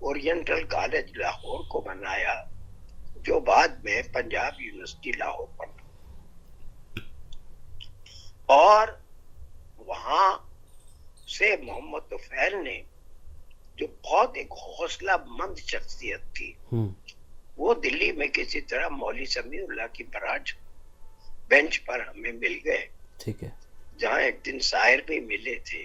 [SPEAKER 2] ओरिएंटल कॉलेज लाहौर को बनाया, जो बाद में पंजाब यूनिवर्सिटी लाहौर बना। और वहां से मोहम्मद तुफैल ने, जो बहुत एक हौसलामंद शख्सियत थी, वो दिल्ली में किसी तरह मौलवी समीउल्लाह की बराज बेंच पर हमें मिल गए।
[SPEAKER 1] ठीक है।
[SPEAKER 2] जहां एक दिन शायर भी मिले थे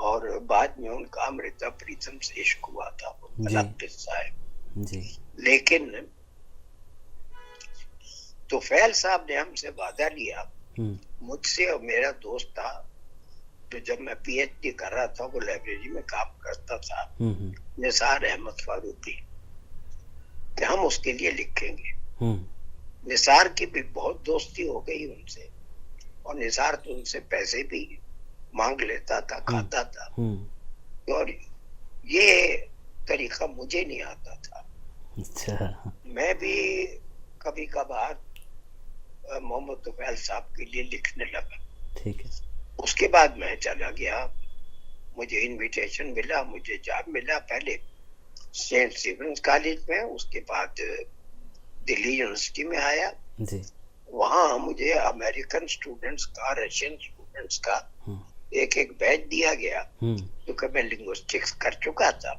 [SPEAKER 2] और बाद में उनका अमृता प्रीतम से इश्क हुआ था, वो अलग किस्सा है
[SPEAKER 1] जी।
[SPEAKER 2] लेकिन तुफैल साहब ने हमसे वादा लिया, मुझसे और मेरा दोस्त था तो जब मैं पीएचडी कर रहा था, वो लाइब्रेरी में काम करता था, निसार अहमद फारूकी, कि हम उसके लिए लिखेंगे। निसार की भी बहुत दोस्ती हो गई उनसे, और निसार तो उनसे पैसे भी मांग लेता था, खाता था। और ये तरीका मुझे नहीं आता था।
[SPEAKER 1] अच्छा।
[SPEAKER 2] मैं भी कभी कभार मोहम्मद तुफैल साहब के लिए लिखने लगा।
[SPEAKER 1] ठीक है।
[SPEAKER 2] उसके बाद मैं चला गया, मुझे इनविटेशन मिला, मुझे जॉब मिला, पहले सेंट स्टीफेंस कॉलेज में, उसके बाद दिल्ली यूनिवर्सिटी में आया
[SPEAKER 1] जी।
[SPEAKER 2] वहां मुझे अमेरिकन स्टूडेंट्स का, रशियन स्टूडेंट्स का एक बैच दिया गया, क्योंकि मैं लिंग्विस्टिक्स कर चुका था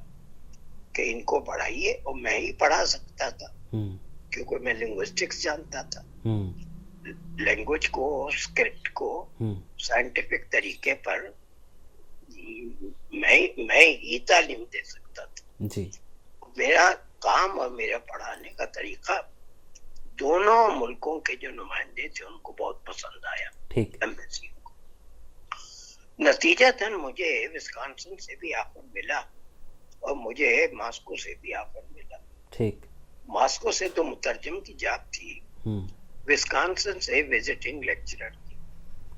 [SPEAKER 2] कि इनको पढ़ाइए, और मैं ही पढ़ा सकता था क्योंकि मैं लिंग्विस्टिक्स जानता था। लैंग्वेज को, स्क्रिप्ट को साइंटिफिक तरीके पर मैं ही तालीम दे सकता था
[SPEAKER 1] जी।
[SPEAKER 2] मेरा काम और मेरा पढ़ाने का तरीका दोनों मुल्कों के जो नुमाइंदे थे उनको बहुत पसंद आया।
[SPEAKER 1] ठीक।
[SPEAKER 2] एम्बेसी को नतीजतन मुझे विस्कॉन्सिन से भी ऑफर मिला और मुझे मॉस्को से भी ऑफर मिला।
[SPEAKER 1] ठीक।
[SPEAKER 2] मॉस्को से तो मुतरजम की जॉब थी, विस्कॉन्सिन से विजिटिंग लेक्चरर थी।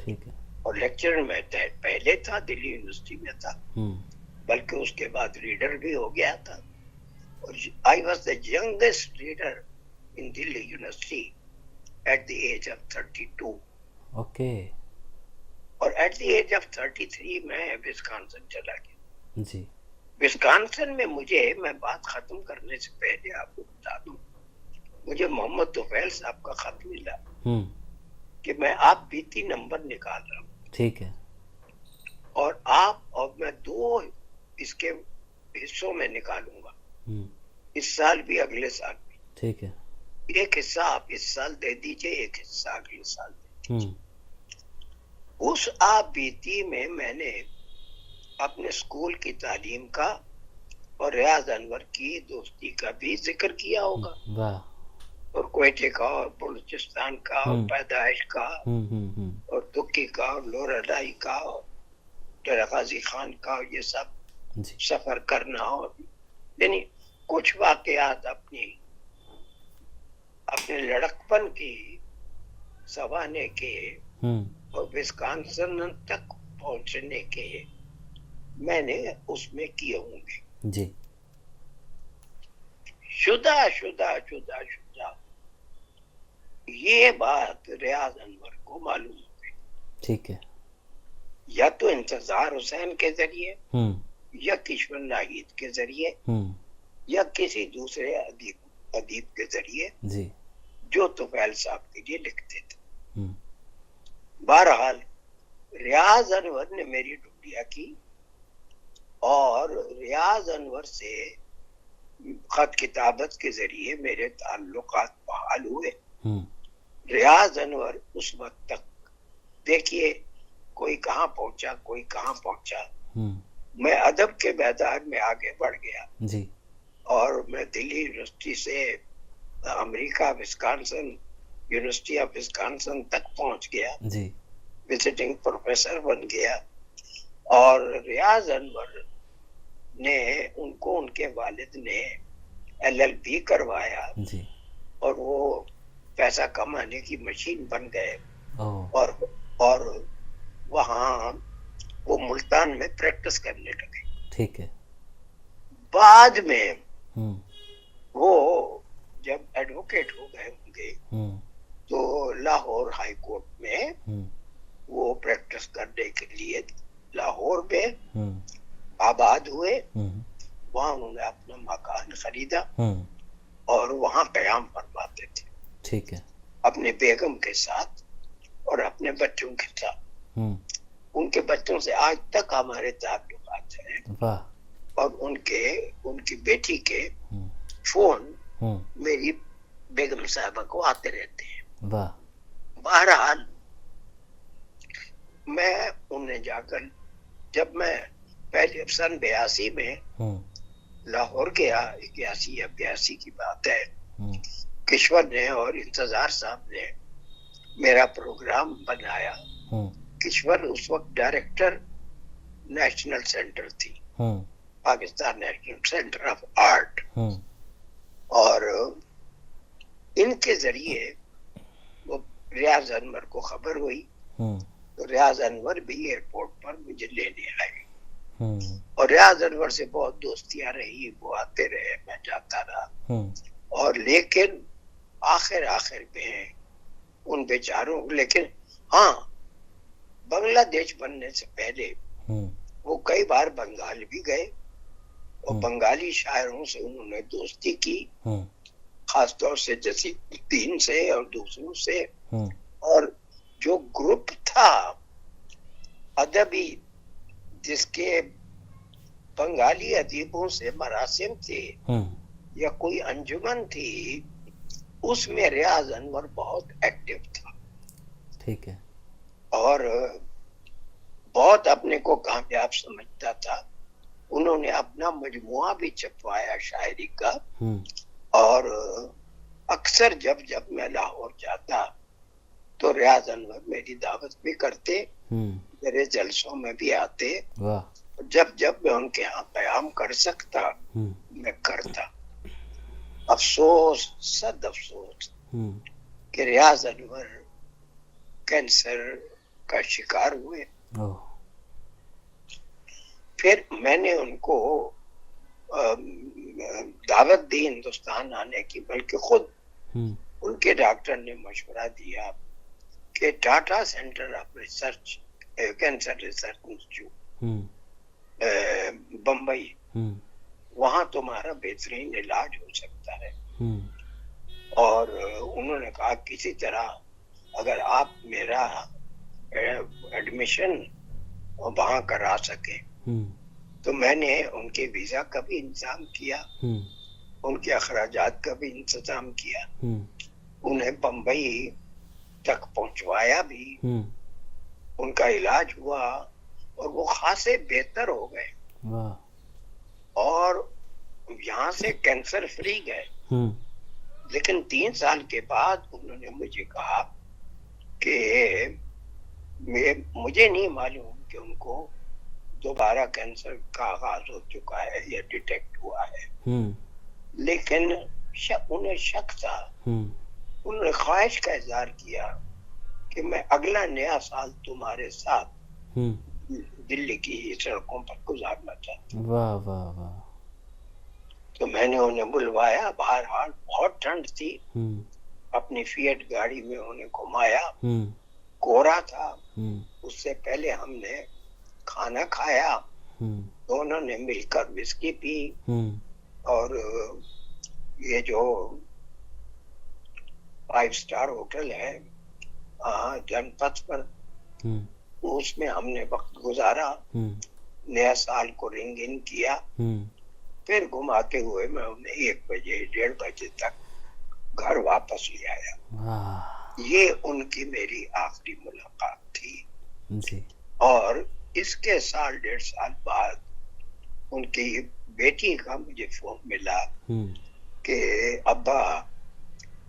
[SPEAKER 1] ठीक है।
[SPEAKER 2] और लेक्चरर में पहले था, दिल्ली यूनिवर्सिटी में था, बल्कि उसके बाद रीडर भी हो गया था। और I was the youngest reader in Delhi university at the age of 32।
[SPEAKER 1] Okay
[SPEAKER 2] और एट द एज ऑफ 33 मैं विस्कॉन्सिन चला गया।
[SPEAKER 1] जी।
[SPEAKER 2] विस्कॉन्सिन में मैं बात खत्म करने से पहले आपको बता दूं, मुझे मोहम्मद तुफैल साहब का खत मिला कि मैं आप बीती नंबर निकाल रहा हूँ,
[SPEAKER 1] ठीक है,
[SPEAKER 2] और आप और मैं 2 इसके हिस्सों में निकालूंगा, इस साल भी अगले साल भी।
[SPEAKER 1] ठीक है,
[SPEAKER 2] एक हिस्सा आप इस साल दे दीजिए, एक हिस्सा अगले साल दे दीजिए। उस आप बीती में मैंने अपने स्कूल की तालीम का और रियाज अनवर की दोस्ती का भी जिक्र किया होगा।
[SPEAKER 1] वाह।
[SPEAKER 2] और क्वेटे का और बलूचिस्तान का और पैदाइश का और तुर्की का और लोरादाई का और गाजी खान का, ये सब सफर करना, और यानी कुछ वाकयात अपने लड़कपन की सवाने के और विस्कॉन्सिन तक पहुंचने के मैंने उसमें किए होंगे।
[SPEAKER 1] जी।
[SPEAKER 2] शुदा ये बात रियाज अनवर को मालूम हो गई।
[SPEAKER 1] ठीक है।
[SPEAKER 2] या तो इंतजार हुसैन के जरिए, या किशवर नाहिद के जरिए, या किसी दूसरे अदीब के जरिए
[SPEAKER 1] जी,
[SPEAKER 2] जो तुफैल साहब के लिए लिखते थे। बहरहाल रियाज अनवर ने मेरी ड्यूटियां की, और रियाज अनवर से खत किताबत के जरिए मेरे ताल्लुकात बहाल हुए। रियाज अनवर उस वक्त तक, देखिए, कोई कहाँ पहुंचा, कोई कहाँ पहुंचा। मैं अदब के मैदान में आगे बढ़ गया
[SPEAKER 1] जी।
[SPEAKER 2] और मैं दिल्ली यूनिवर्सिटी से America Wisconsin, university of Wisconsin तक पहुंच गया
[SPEAKER 1] जी।
[SPEAKER 2] विजिटिंग प्रोफेसर बन गया। और रियाज अनवर ने उनको, उनके वालिद ने LLB करवाया
[SPEAKER 1] जी।
[SPEAKER 2] और वो पैसा कमाने की मशीन बन गए। और वहाँ वो मुल्तान में प्रैक्टिस करने लगे।
[SPEAKER 1] ठीक है।
[SPEAKER 2] बाद में वो जब एडवोकेट हो गए होंगे तो लाहौर हाई कोर्ट में वो प्रैक्टिस करने के लिए लाहौर में आबाद हुए। वहां उन्होंने अपना मकान खरीदा और वहां कयाम फरमाते थे।
[SPEAKER 1] ठीक है।
[SPEAKER 2] अपने बेगम के साथ और अपने बच्चों के साथ। उनके बच्चों से आज तक हमारे ताल्लुकात हैं।
[SPEAKER 1] वाह।
[SPEAKER 2] और उनकी बेटी के फोन मेरी बेगम साहबा को आते रहते हैं।
[SPEAKER 1] वाह।
[SPEAKER 2] बहरहाल मैं उन्हें जाकर, जब मैं पहले सन 82 में लाहौर गया, 81 या 82 की बात है, किश्वर ने और इंतजार साहब ने मेरा प्रोग्राम बनाया। किश्वर उस वक्त डायरेक्टर नेशनल सेंटर थी, Pakistan national centre of art. और इनके जरिए वो रियाज अनवर को खबर हुई, तो रियाज अनवर भी एयरपोर्ट पर मुझे लेने आए। और रियाज अनवर से बहुत दोस्तियां रही, वो आते रहे, मैं जाता रहा। और लेकिन आखिर में उन बेचारों, लेकिन हाँ, बांग्लादेश बनने से पहले वो कई बार बंगाल भी गए और बंगाली शायरों से उन्होंने दोस्ती की, खासतौर से जसीरुद्दीन से और दूसरों से। और जो ग्रुप था अदबी, जिसके बंगाली अदीबों से मरासिम थे या कोई अंजुमन थी, उसमें रियाज अनवर बहुत एक्टिव था।
[SPEAKER 1] ठीक है।
[SPEAKER 2] और बहुत अपने को कामयाब समझता था। उन्होंने अपना मजमुआ भी छपवाया शायरी का। और अक्सर जब मैं लाहौर जाता तो रियाज अनवर मेरी दावत भी करते, मेरे जलसों में भी आते। जब मैं उनके यहाँ कयाम कर सकता मैं करता। अफसोस, सद अफसोस कि रियाज अनवर कैंसर का शिकार हुए। फिर मैंने उनको दावत दी हिंदुस्तान आने की, बल्कि खुद उनके डॉक्टर ने मशवरा दिया कि Tata centre of research, cancer research institute Bombay, वहां तुम्हारा बेहतरीन इलाज हो सकता है। और उन्होंने कहा किसी तरह अगर आप मेरा एडमिशन वहां करा सके, तो मैंने उनके वीजा का भी इंतजाम किया, उनके अखराजात का भी इंतजाम किया, उन्हें बम्बई तक पहुंचवाया भी, उनका इलाज हुआ और वो खासे बेहतर हो गए और यहाँ से कैंसर फ्री गए। लेकिन 3 साल के बाद उन्होंने मुझे कहा कि मुझे नहीं मालूम कि उनको दोबारा कैंसर का आगाज हो चुका है या डिटेक्ट हुआ है, लेकिन उन्हें शक था। उन्होंने ख्वाहिश का इजहार किया कि मैं अगला नया साल तुम्हारे साथ दिल्ली की सड़कों पर गुजारना चाहता हूँ।
[SPEAKER 1] वाह वाह वाह।
[SPEAKER 2] तो मैंने उन्हें बुलवाया, बाहर हाल बहुत ठंड थी, अपनी फिएट गाड़ी में उन्हें घुमाया, कोहरा था, उससे पहले हमने खाना खाया, दोनों ने मिलकर विस्की पी, और ये जो 5 स्टार होटल है जनपथ पर, उसमें हमने वक्त गुजारा, नया साल को रिंग इन किया, फिर घुमाते हुए मैं उन्हें 1 बजे 1:30 बजे तक घर वापस ले आया। ये उनकी मेरी आखिरी मुलाकात थी
[SPEAKER 1] जी।
[SPEAKER 2] और इसके 1.5 साल बाद उनकी बेटी का मुझे फोन मिला कि अब्बा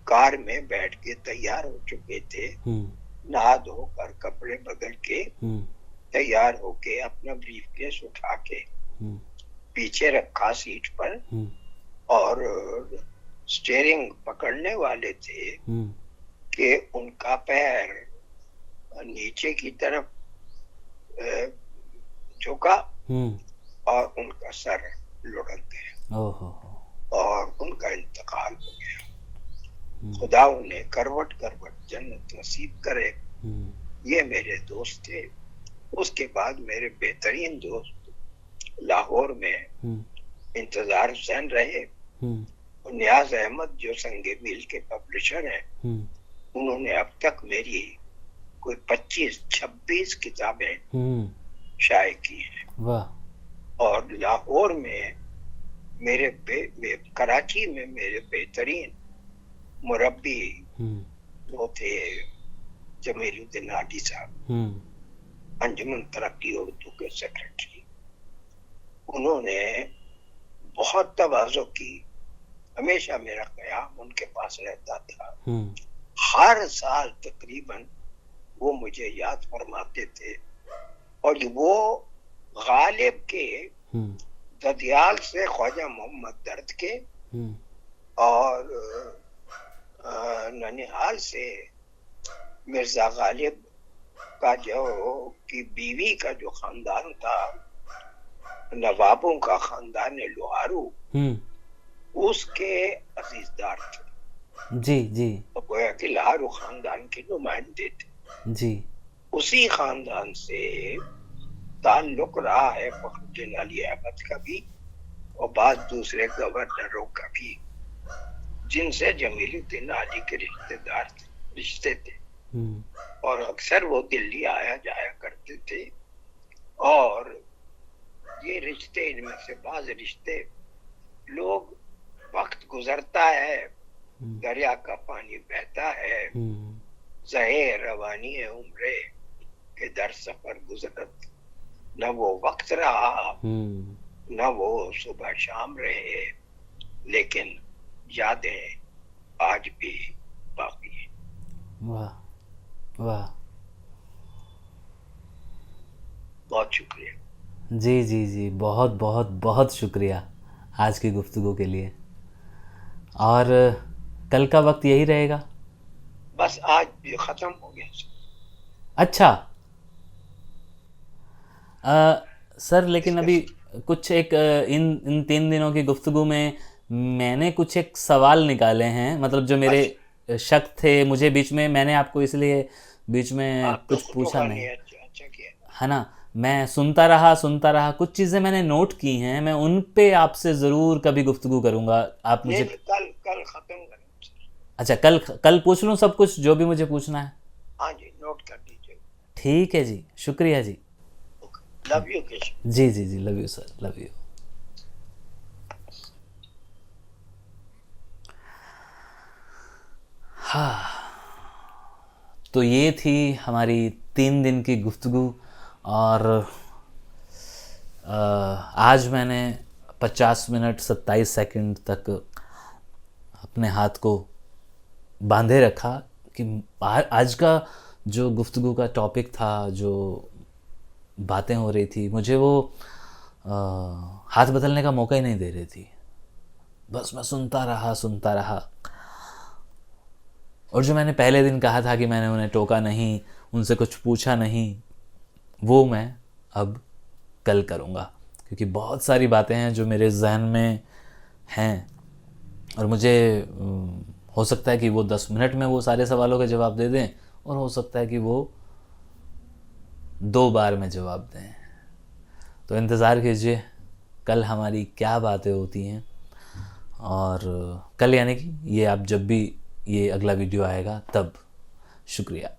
[SPEAKER 2] कार में बैठ के तैयार हो चुके थे, नहा धोकर कपड़े बदल के तैयार होके अपना ब्रीफकेस उठा के पीछे रखा सीट पर और स्टीयरिंग पकड़ने वाले थे कि उनका पैर नीचे की तरफ झुका और उनका सर लुढ़क गया और उनका इंतकाल हो गया। खुदा उन्हें करवट करवट जन्नत नसीब करे। ये मेरे दोस्त थे। उसके बाद मेरे बेहतरीन दोस्त लाहौर में इंतजार हुसैन रहे, नियाज अहमद जो संगे मील के पब्लिशर हैं, उन्होंने अब तक मेरी कोई 25-26 किताबें शाये की हैं।
[SPEAKER 1] वाह।
[SPEAKER 2] और लाहौर में मेरे कराची में मेरे बेहतरीन मुरब्बी वो थे जमीलुद्दीन हादी साहब, अंजुमन तरक्की उर्दू के सेक्रेटरी। उन्होंने बहुत तवाज़ो की, हमेशा मेरा क़याम उनके पास रहता था। हर साल तकरीबन वो मुझे याद फरमाते थे और वो गालिब के ददियाल से ख्वाजा मोहम्मद दर्द के और ननिहाल से मिर्जा गालिब का जो की बीवी का जो खानदान था, नवाबों का खानदान लोहारू, उसके अजीजदार थे।
[SPEAKER 1] जी जी।
[SPEAKER 2] तो गोया कि लोहारू खानदान के नुमाइंदे थे
[SPEAKER 1] जी।
[SPEAKER 2] उसी खानदान से ताल्लुक रहा है फखरुद्दीन अली अहमद का भी और बाद दूसरे गवर्नरों का भी, जिनसे जमीलुद्दीन अली के रिश्ते थे और अक्सर वो दिल्ली आया जाया करते थे। और ये रिश्ते, इनमें से बाज रिश्ते लोग, वक्त गुजरता है, दरिया का पानी बहता है, ज़हे रवानी है उम्रे के दर सफर गुजरत, न वो वक्त रहा न वो सुबह शाम रहे, लेकिन यादें आज भी बाकी हैं।
[SPEAKER 1] वाह वाह।
[SPEAKER 2] बहुत शुक्रिया।
[SPEAKER 1] जी जी जी, बहुत बहुत बहुत शुक्रिया आज की गुफ्तगू के लिए। और कल का वक्त यही रहेगा?
[SPEAKER 2] बस आज भी ख़त्म हो गया।
[SPEAKER 1] अच्छा, सर लेकिन अभी कुछ एक इन इन 3 दिनों की गुफ्तगू में मैंने कुछ एक सवाल निकाले हैं, मतलब जो मेरे शक थे मुझे बीच में, मैंने आपको इसलिए बीच में
[SPEAKER 2] आप तो
[SPEAKER 1] कुछ पूछा नहीं,
[SPEAKER 2] अच्छा अच्छा किया।
[SPEAKER 1] है ना। मैं सुनता रहा, कुछ चीज़ें मैंने नोट की हैं, मैं उन पे आपसे ज़रूर कभी गुफ्तगू करूँगा। आप
[SPEAKER 2] नहीं
[SPEAKER 1] मुझे
[SPEAKER 2] नहीं, कल कल खत्म करें सर।
[SPEAKER 1] अच्छा, कल कल पूछ लूँ सब कुछ जो भी मुझे पूछना है?
[SPEAKER 2] हाँ जी, नोट कर दीजिए।
[SPEAKER 1] ठीक है जी, शुक्रिया जी।
[SPEAKER 2] Okay, love you Keshav.
[SPEAKER 1] जी जी जी, love you sir, love you. हाँ, तो ये थी हमारी 3 दिन की गुफ्तगू। और आज मैंने 50 मिनट 27 सेकंड तक अपने हाथ को बांधे रखा कि आज का जो गुफ्तगू का टॉपिक था, जो बातें हो रही थी, मुझे वो हाथ बदलने का मौका ही नहीं दे रही थी। बस मैं सुनता रहा। और जो मैंने पहले दिन कहा था कि मैंने उन्हें टोका नहीं, उनसे कुछ पूछा नहीं, वो मैं अब कल करूँगा, क्योंकि बहुत सारी बातें हैं जो मेरे जहन में हैं। और मुझे हो सकता है कि वो 10 मिनट में वो सारे सवालों के जवाब दे दें, और हो सकता है कि वो 2 बार में जवाब दें। तो इंतज़ार कीजिए कल हमारी क्या बातें होती हैं। और कल यानी कि ये आप जब भी ये अगला वीडियो आएगा तब। शुक्रिया।